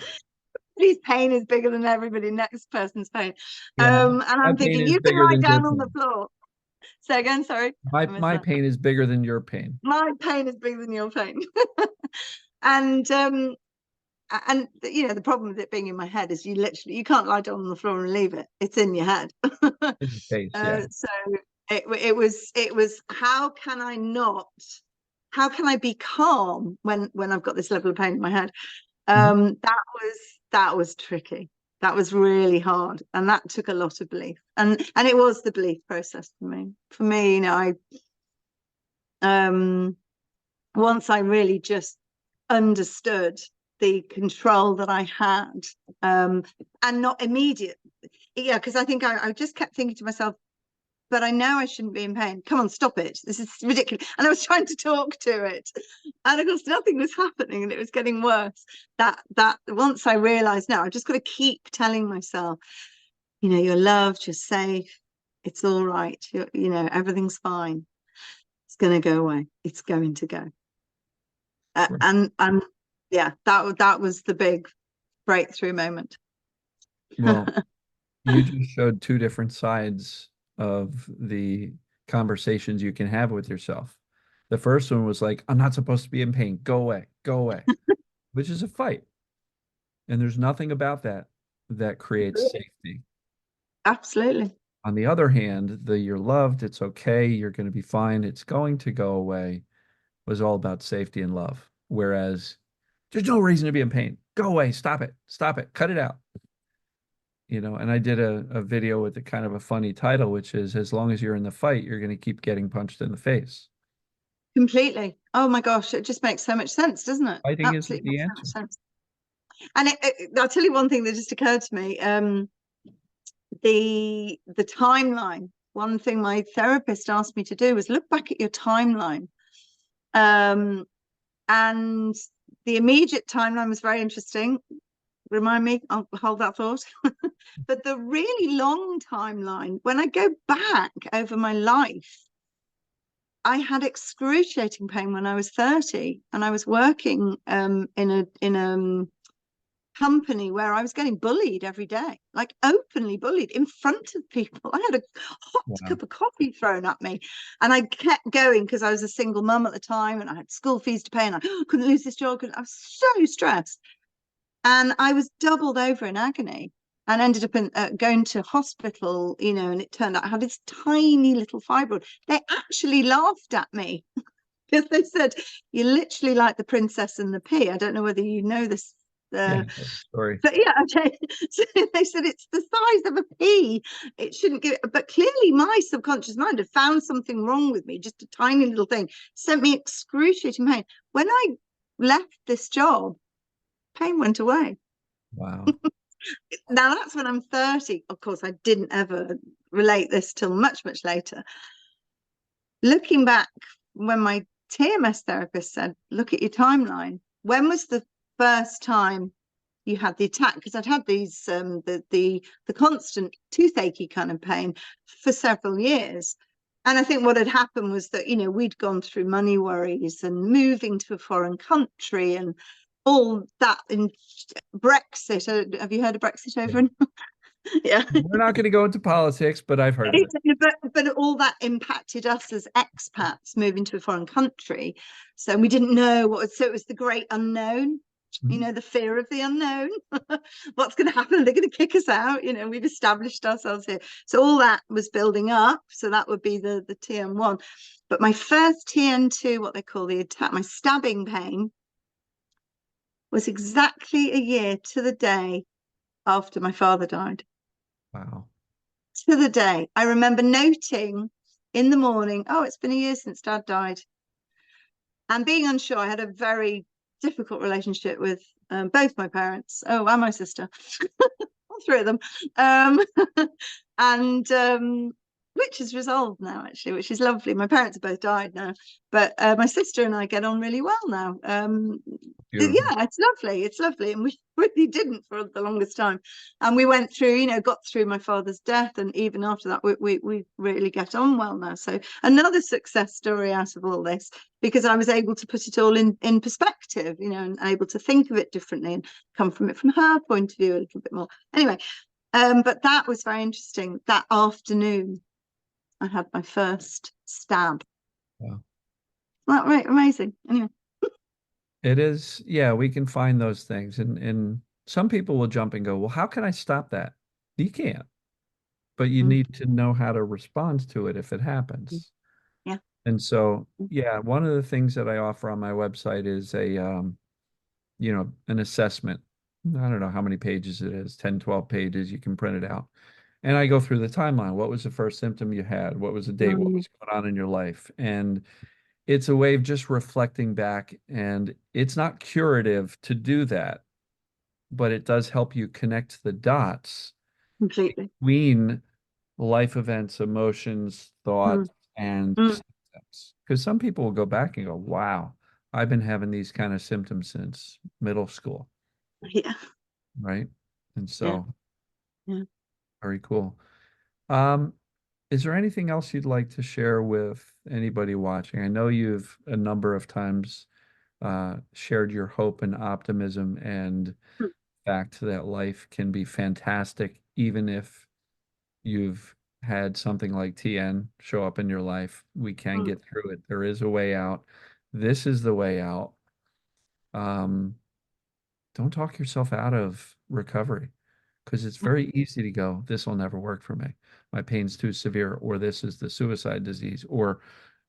His pain is bigger than everybody next person's pain. Yeah. And My I'm pain thinking, is you can bigger lie than your down on the pain. floor. Say again, sorry. I missed My that. pain is bigger than your pain. My pain is bigger than your pain. and the problem with it being in my head is you can't lie down on the floor and leave it. It's in your head. In the face, yeah. So it was how can I be calm when I've got this level of pain in my head? Mhm. That was tricky. That was really hard, and that took a lot of belief. And it was the belief process for me. I um once I really just understood the control that I had, and not immediate. Yeah, because I think I just kept thinking to myself, but I know I shouldn't be in pain. Come on, stop it. This is ridiculous. And I was trying to talk to it. And of course, nothing was happening and it was getting worse. That once I realized, no, I've just got to keep telling myself, you're loved, you're safe, it's all right. Everything's fine. It's going to go away. It's going to go. Right. And yeah, that was the big breakthrough moment. Well, you just showed two different sides of the conversations you can have with yourself. The first one was like, I'm not supposed to be in pain. Go away, which is a fight. And there's nothing about that that creates safety. Absolutely. On the other hand, the you're loved, it's okay, you're going to be fine, it's going to go away was all about safety and love. Whereas there's no reason to be in pain. Go away, stop it, cut it out. And I did a video with a kind of a funny title, which is as long as you're in the fight, you're going to keep getting punched in the face. Completely. Oh my gosh, it just makes so much sense, doesn't it? Fighting isn't Absolutely the makes so much answer. sense. And I'll tell you one thing that just occurred to me. The timeline. One thing my therapist asked me to do was look back at your timeline. Um, and the immediate timeline was very interesting. Remind me, I'll hold that thought. But the really long timeline, when I go back over my life, I had excruciating pain when I was 30, and I was working in a company where I was getting bullied every day, like openly bullied in front of people. I had a hot Wow. cup of coffee thrown at me, and I kept going because I was a single mum at the time and I had school fees to pay, and I couldn't lose this job. I was so stressed, and I was doubled over in agony. And ended up going to hospital, and it turned out I had this tiny little fibroid. They actually laughed at me because they said, "You're literally like the princess and the pea." I don't know whether you know this, Yeah. uh, Sorry. but yeah, okay. So they said it's the size of a pea. It shouldn't give. But clearly, my subconscious mind had found something wrong with me. Just a tiny little thing sent me excruciating pain. When I left this job, pain went away. Wow. Now that's when I'm 30. Of course, I didn't ever relate this till much, much later. Looking back, when my TMS therapist said, "Look at your timeline. When was the first time you had the attack?" Because I'd had these the constant toothache kind of pain for several years. And I think what had happened was that, we'd gone through money worries and moving to a foreign country and all that in Brexit. Have you heard of Brexit Yeah. over in yeah. We're not going to go into politics, but I've heard of it. But all that impacted us as expats moving to a foreign country. So we didn't know so it was the great unknown, Mhm. the fear of the unknown. What's going to happen? They're going to kick us out. We've established ourselves here. So all that was building up. So that would be the TM1. But my first TN2, what they call the attack, my stabbing pain, was exactly a year to the day after my father died. Wow. To the day. I remember noting in the morning, oh, it's been a year since Dad died. And being unsure, I had a very difficult relationship with both my parents. Oh, and my sister, all three of them. Um, and which is resolved now, actually, which is lovely. My parents have both died now, but my sister and I get on really well now. Beautiful. Yeah, it's lovely. It's lovely, and we really didn't for the longest time. And we went through, got through my father's death, and even after that, we really get on well now. So another success story out of all this, because I was able to put it all in perspective, and able to think of it differently and come from it from her point of view a little bit more. Anyway, but that was very interesting. That afternoon, I had my first stab. Wow. That right, amazing. Anyway, It is, yeah, we can find those things. And some people will jump and go, well, how can I stop that? You can't, but you mm, need to know how to respond to it if it mm, happens. yeah, And so, mm, yeah, one of the things that I offer on my website is an assessment. I don't know how many pages it is, 10, 12 pages. You can print it out. And I go through the timeline. What was the first symptom you had? What was the date? What mm, was going on in your life? And it's a way of just reflecting back. And it's not curative to do that, but it does help you connect the dots completely. between life events, emotions, Mm, thoughts, and mm, symptoms. Because some people will go back and go, wow, I've been having these kind of symptoms since middle school, yeah, right? And yeah, so, yeah. very cool. Um, is there anything else you'd like to share with anybody watching? I know you've a number of times shared your hope and optimism and Mm, fact that life can be fantastic, even if you've had something like TN show up in your life. We can mm, get through it. There is a way out. This is the way out. Um, don't talk yourself out of recovery because it's yeah, very easy to go, this will never work for me. My pain's too severe, or this is the suicide disease, or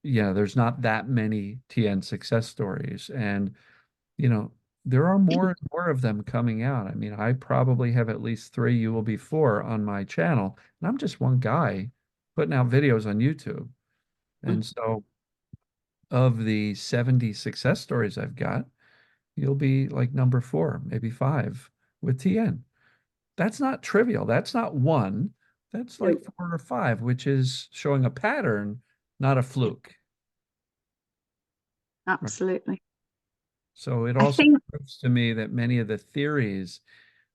yeah, there's not that many TN success stories. And, you know, there are more and more of them coming out. I mean, I probably have at least three, you will be four on my channel, and I'm just one guy putting out videos on YouTube. mm, And so, of the 70 success stories I've got, you'll be like number four, maybe five with TN. That's not trivial. That's not one. That's like no, four or five, which is showing a pattern, not a yeah, fluke. Right. absolutely. So it I also think, proves to me that many of the theories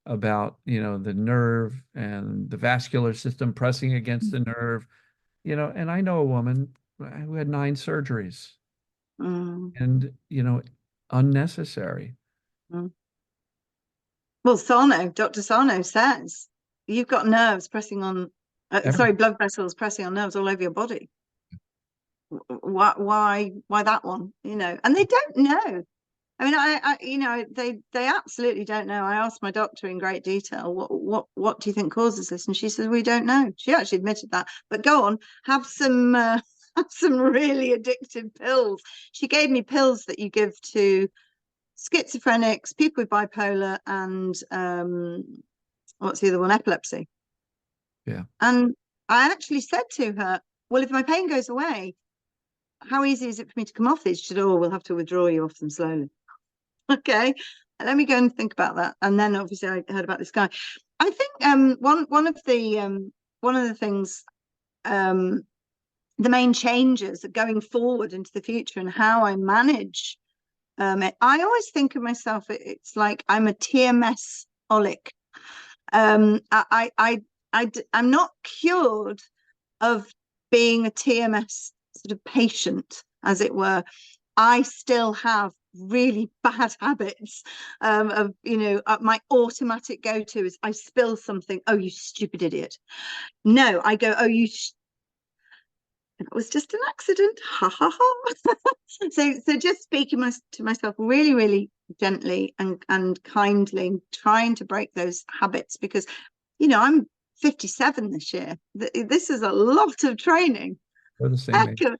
about, the nerve and the vascular system pressing against the nerve, and I know a woman who had 9 surgeries mm, and, unnecessary. mm, Well, Dr. Sarno says you've got nerves pressing on, Every, sorry, blood vessels pressing on nerves all over your body. Why that one? And they don't know. I mean, they absolutely don't know. I asked my doctor in great detail, what do you think causes this? And she says, we don't know. She actually admitted that. But go on, have some have some really addictive pills. She gave me pills that you give to schizophrenics, people with bipolar, and what's the other one? Epilepsy. yeah. And I actually said to her, well, if my pain goes away, how easy is it for me to come off these? She said, oh, we'll have to withdraw you off them slowly. Okay, let me go and think about that. And then obviously I heard about this guy. I think one of the things, the main changes going forward into the future and how I manage it. I always think of myself, it's like I'm a TMS holic. I'm not cured of being a TMS sort of patient, as it were. I still have really bad habits of, my automatic go-to is I spill something. Oh, you stupid idiot. No, I go, oh, it was just an accident. Ha ha ha. So just speaking to myself really, really gently and kindly, trying to break those habits because, I'm 57 this year. This is a lot of training. We're the same Heck age. of,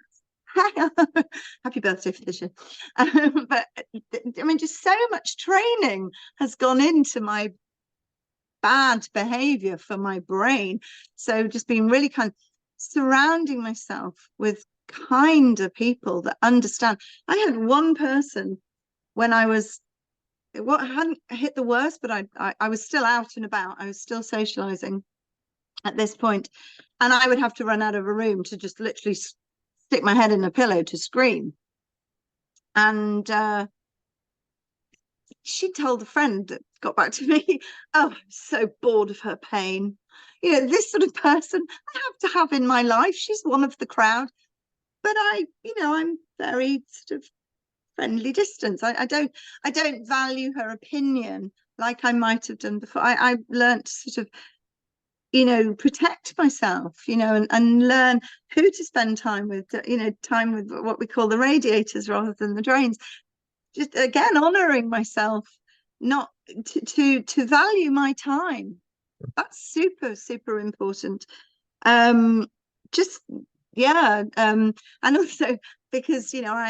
happy birthday for this year. But I mean, just so much training has gone into my bad behavior for my brain. So just being really kind, surrounding myself with kinder people that understand. I had one person when I was what hadn't hit the worst, but I was still out and about. I was still socializing at this point, and I would have to run out of a room to just literally stick my head in a pillow to scream. And she told a friend that got back to me, oh, I'm so bored of her pain. This sort of person I have to have in my life. She's one of the crowd. But I'm very sort of friendly distance. I don't value her opinion like I might have done before. I learned to sort of, protect myself, and learn who to spend time with, time with what we call the radiators rather than the drains. Just again, honoring myself, not to value my time. That's super, super important. Just yeah, and also because I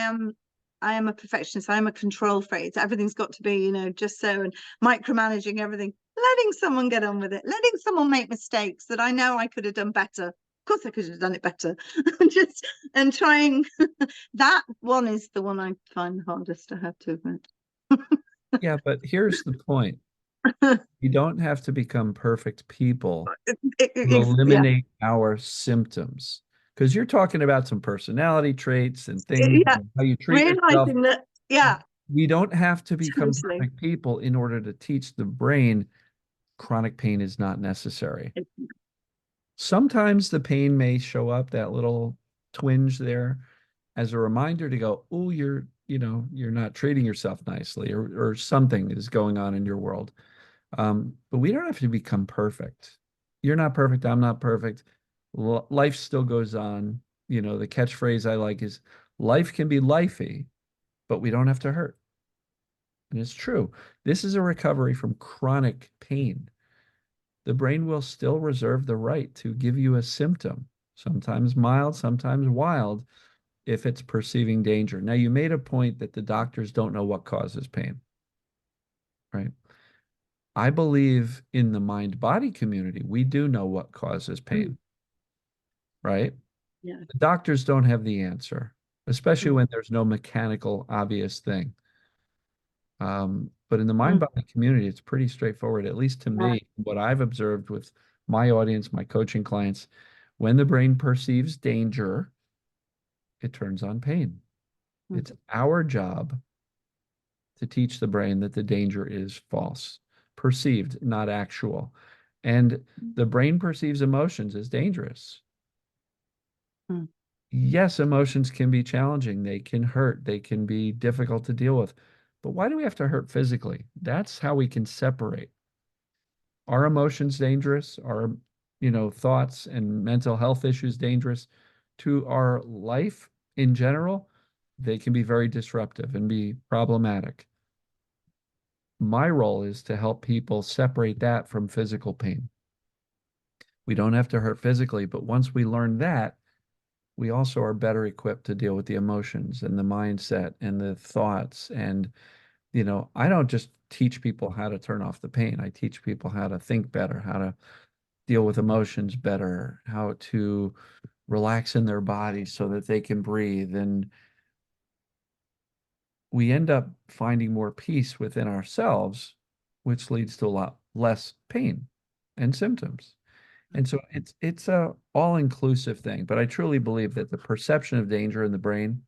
am a perfectionist. I am a control freak. Everything's got to be, just so, and micromanaging everything, letting someone get on with it, letting someone make mistakes that I know I could have done better. Of course, I could have done it better. Just and trying. That one is the one I find the hardest, I have to admit. Yeah, but here's the point. You don't have to become perfect people to Yeah, eliminate our symptoms. Because you're talking about some personality traits and things, yeah. and how you treat yourself. Realizing that, yeah, We don't have to become totally. perfect people in order to teach the brain chronic pain is not necessary. Sometimes the pain may show up, that little twinge there, as a reminder to go, oh, you're not treating yourself nicely, or something is going on in your world. But we don't have to become perfect. You're not perfect. I'm not perfect. Life still goes on. The catchphrase I like is life can be lifey, but we don't have to hurt. And it's true. This is a recovery from chronic pain. The brain will still reserve the right to give you a symptom, sometimes mild, sometimes wild, if it's perceiving danger. Now, you made a point that the doctors don't know what causes pain, right? I believe in the mind-body community, we do know what causes Mm, pain, right? yeah. The doctors don't have the answer, especially Mm, when there's no mechanical, obvious thing. But in the mm, mind-body community, it's pretty straightforward, at least to yeah. me, what I've observed with my audience, my coaching clients. When the brain perceives danger, it turns on pain. Mm, It's our job to teach the brain that the danger is false, perceived, not actual. And the brain perceives emotions as dangerous. mm, Yes, emotions can be challenging. They can hurt. They can be difficult to deal with. But why do we have to hurt physically? That's how we can separate. Are emotions dangerous? Are, thoughts and mental health issues dangerous to our life in general? They can be very disruptive and be problematic. My role is to help people separate that from physical pain. We don't have to hurt physically, but once we learn that, we also are better equipped to deal with the emotions and the mindset and the thoughts. And, I don't just teach people how to turn off the pain. I teach people how to think better, how to deal with emotions better, how to relax in their body so that they can breathe. And we end up finding more peace within ourselves, which leads to a lot less pain and symptoms. And so it's a all-inclusive thing, but I truly believe that the perception of danger in the brain,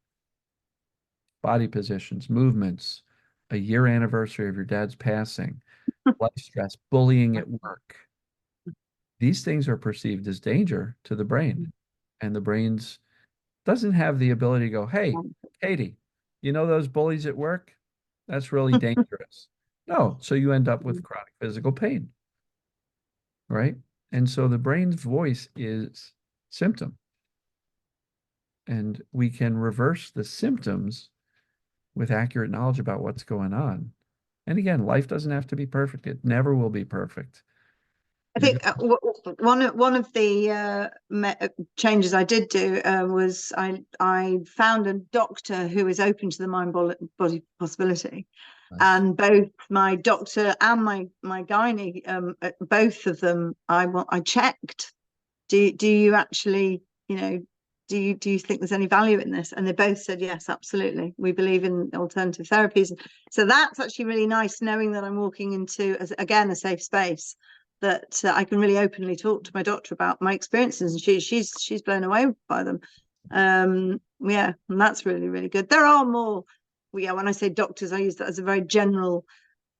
body positions, movements, a year anniversary of your dad's passing, life stress, bullying at work, these things are perceived as danger to the brain. And the brain's doesn't have the ability to go, hey, Katie, those bullies at work? That's really dangerous. No, so you end up with chronic physical pain, right? And so the brain's voice is symptom. And we can reverse the symptoms with accurate knowledge about what's going on. And again, life doesn't have to be perfect. It never will be perfect. I You're think one of the changes I did do was I found a doctor who is open to the mind body possibility, nice. and both my doctor and my gynae, both of them, I checked. Do you actually, do you think there's any value in this? And they both said yes, absolutely. We believe in alternative therapies. So that's actually really nice, knowing that I'm walking into, again, a safe space, that I can really openly talk to my doctor about my experiences, and she's blown away by them. Yeah, and that's really, really good. There are more. Yeah, when I say doctors, I use that as a very general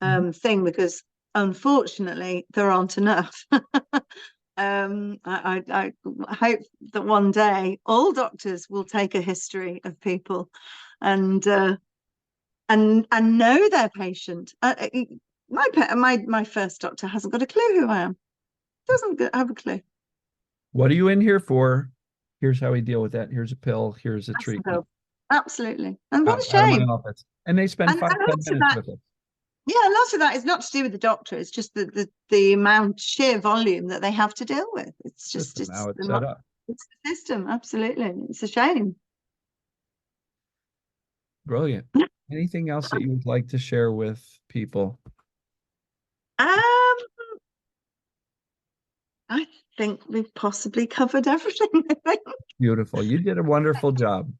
Mhm. thing, because unfortunately there aren't enough. I hope that one day all doctors will take a history of people and and know their patient. My first doctor hasn't got a clue who I am. Doesn't have a clue. What are you in here for? Here's how we deal with that. Here's a pill. Here's a That's the treatment. bill. Absolutely. And what a Out of my shame. office. And they spend And five, ten lots of minutes that, with us. yeah, lots of that is not to do with the doctor. It's just the amount, sheer volume that they have to deal with. It's just System, it's how it's the set up. it's the system. Absolutely. It's a shame. Brilliant. Anything else that you would like to share with people? Um, I think we've possibly covered everything. I think. Beautiful. You did a wonderful job.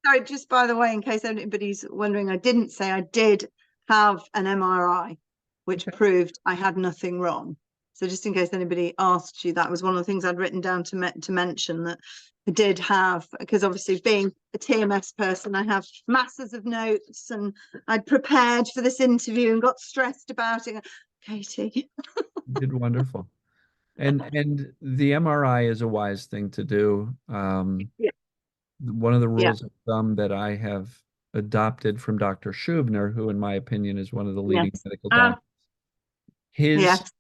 Sorry, just by the way, in case anybody's wondering, I didn't say I did have an MRI, which Okay. proved I had nothing wrong. So just in case anybody asked you, that was one of the things I'd written down to mention, that I did have, because obviously being a TMS person, I have masses of notes, and I'd prepared for this interview and got stressed about it. Katie. You did wonderful. And the MRI is a wise thing to do. Yeah. One of the Yeah. rules of thumb that I have adopted from Dr. Schubner, who in my opinion is one of the leading Yes. medical doctors, his Yes.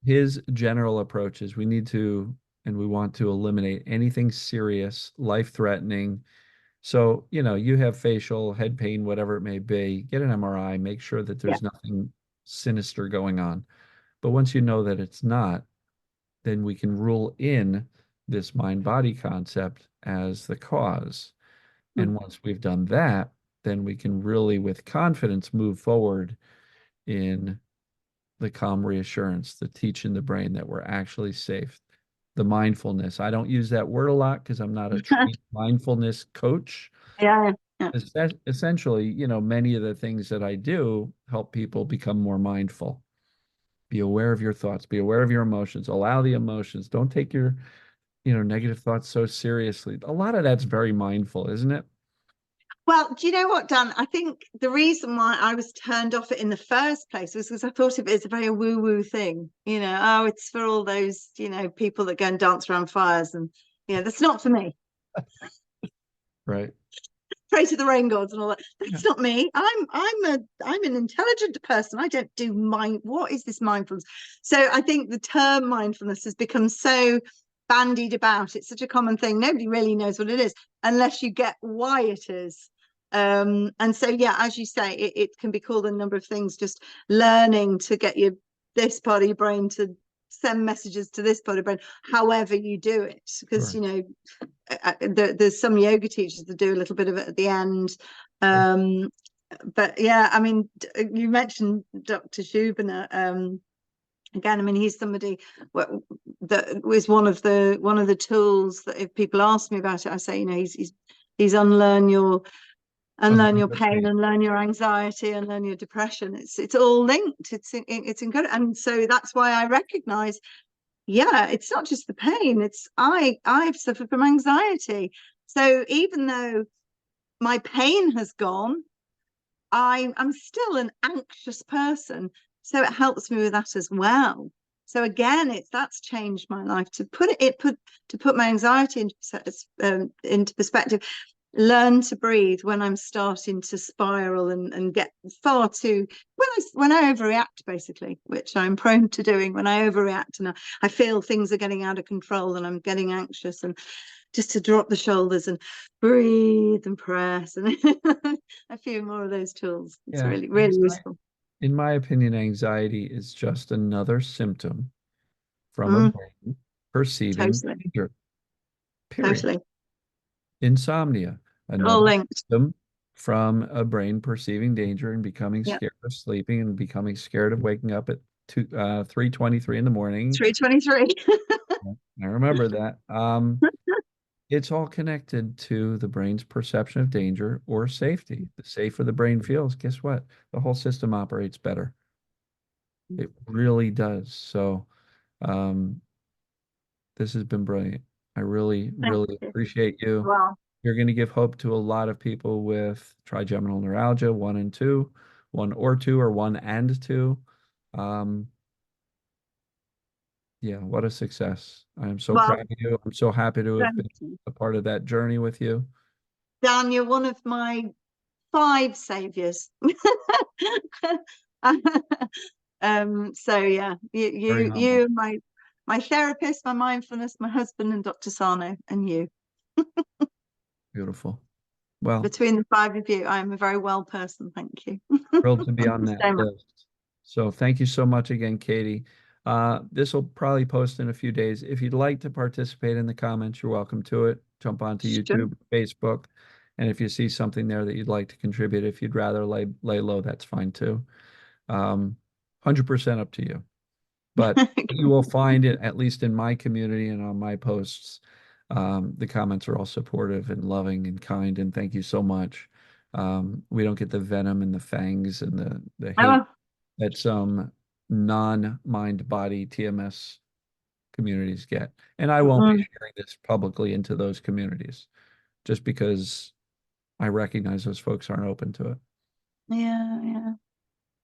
his general approach is we need to and we want to eliminate anything serious, life-threatening. So, you have facial, head pain, whatever it may be, get an MRI, make sure that Yeah. there's nothing sinister going on. But once you know that it's not, then we can rule in this mind-body concept as the cause. And once we've done that, then we can really, with confidence, move forward in the calm reassurance, the teaching the brain that we're actually safe, the mindfulness. I don't use that word a lot because I'm not a trained mindfulness coach. Yeah. Yeah. Essentially, many of the things that I do help people become more mindful. Be aware of your thoughts, be aware of your emotions, allow the emotions. Don't take your, negative thoughts so seriously. A lot of that's very mindful, isn't it? Well, do you know what, Dan? I think the reason why I was turned off it in the first place was because I thought of it as a very woo-woo thing. Oh, it's for all those, people that go and dance around fires, and that's not for me. Right. pray to the rain gods and all that. Yeah, That's not me. I'm an intelligent person. I don't do what is this mindfulness? So I think the term mindfulness has become so bandied about. It's such a common thing. Nobody really knows what it is unless you get why it is. And so yeah, as you say, it can be called a number of things. Just learning to get your this part of your brain to send messages to this part of your brain, however you do it, because sure. there's some yoga teachers that do a little bit of it at the end. Sure. But yeah, I mean, you mentioned Dr. Schubiner. Again, I mean, he's somebody that was one of the tools that if people ask me about it, I say, he's unlearn your pain, Unlimited. unlearn your anxiety, unlearn your depression. It's all linked. It's incredible, and so that's why I recognize. Yeah, it's not just the pain. I've suffered from anxiety. So even though my pain has gone, I'm still an anxious person. So it helps me with that as well. So again, that's changed my life to put my anxiety into perspective. Learn to breathe when I'm starting to spiral and get far too when I overreact, basically, which I'm prone to doing. When I overreact and I feel things are getting out of control and I'm getting anxious, and just to drop the shoulders and breathe and press and a few more of those tools. It's Yeah. really, really useful. In my opinion, anxiety is just another symptom from a Mm, brain perceiving totally, danger, period. totally. Insomnia, All another linked. symptom from a brain perceiving danger and becoming Yeah. scared of sleeping and becoming scared of waking up at 3:23 in the morning. 323. I remember that. It's all connected to the brain's perception of danger or safety. The safer the brain feels, guess what? The whole system operates better. It really does. So, um, this has been brilliant. I really, Thank really you. appreciate you. Well, You're going to give hope to a lot of people with trigeminal neuralgia, one and two, one or two, or one and two. Um, yeah, what a success. I am so well, proud of you. I'm so happy to have thank been you. a part of that journey with you. Dan, you're one of my 5 saviors. So yeah, Very humble. you, my therapist, my mindfulness, my husband, and Dr. Sano, and you. Beautiful. Well, Between the 5 of you, I am a very well person. Thank you. thrilled to be Thank on you that so much. list. So thank you so much again, Katie. This will probably post in a few days. If you'd like to participate in the comments, you're welcome to it. Jump onto Sure. YouTube, Facebook, and if you see something there that you'd like to contribute, if you'd rather lay low, that's fine too. 100% up to you. But you will find it, at least in my community and on my posts, the comments are all supportive and loving and kind, and thank you so much. We don't get the venom and the fangs and the hate Oh, that some non-mind body TMS communities get. And I won't be mm, sharing this publicly into those communities just because I recognize those folks aren't open to it. yeah, yeah.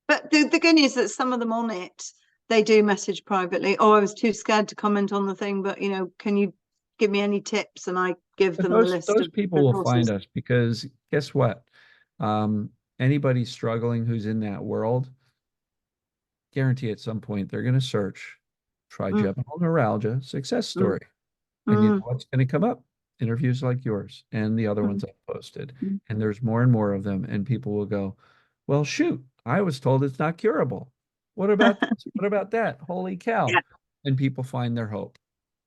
But the good news is that some of them on it, they do message privately. Oh, I was too scared to comment on the thing, but can you give me any tips? And I give But them the list those of people will find resources. us because guess what? Anybody struggling who's in that world, guarantee at some point they're going to search Mm, trigeminal neuralgia success mm, story. And you know mm, what's going to come up? Interviews like yours and the other mm, ones I've posted. mm. And there's more and more of them. And people will go, well, shoot, I was told it's not curable. What about this? What about that? Holy Yeah, cow. And people find their hope.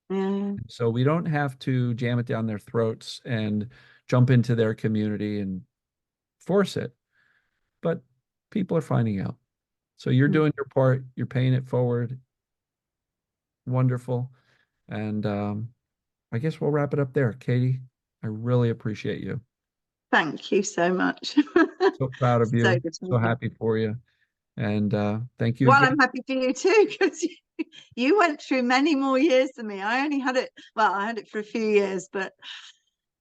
yeah. So we don't have to jam it down their throats and jump into their community and force it. But people are finding out. So you're Mm. doing your part, you're paying it forward. Wonderful. And I guess we'll wrap it up there. Katie, I really appreciate you. Thank you so much. So proud of So you. good to So meet you. happy for you. And thank you Well, again. I'm happy for you too, because you went through many more years than me. I only had it, well, I had it for a few years, but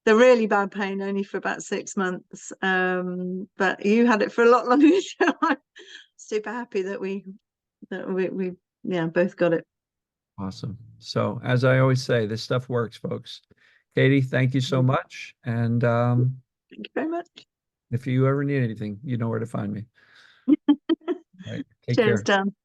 the really bad pain only for about 6 months. But you had it for a lot longer. So I'm super happy that we yeah, both got it. Awesome. So as I always say, this stuff works, folks. Katie, thank you so much. And Thank you very much. If you ever need anything, you know where to find me. All right. Take Cheers, care. Dan.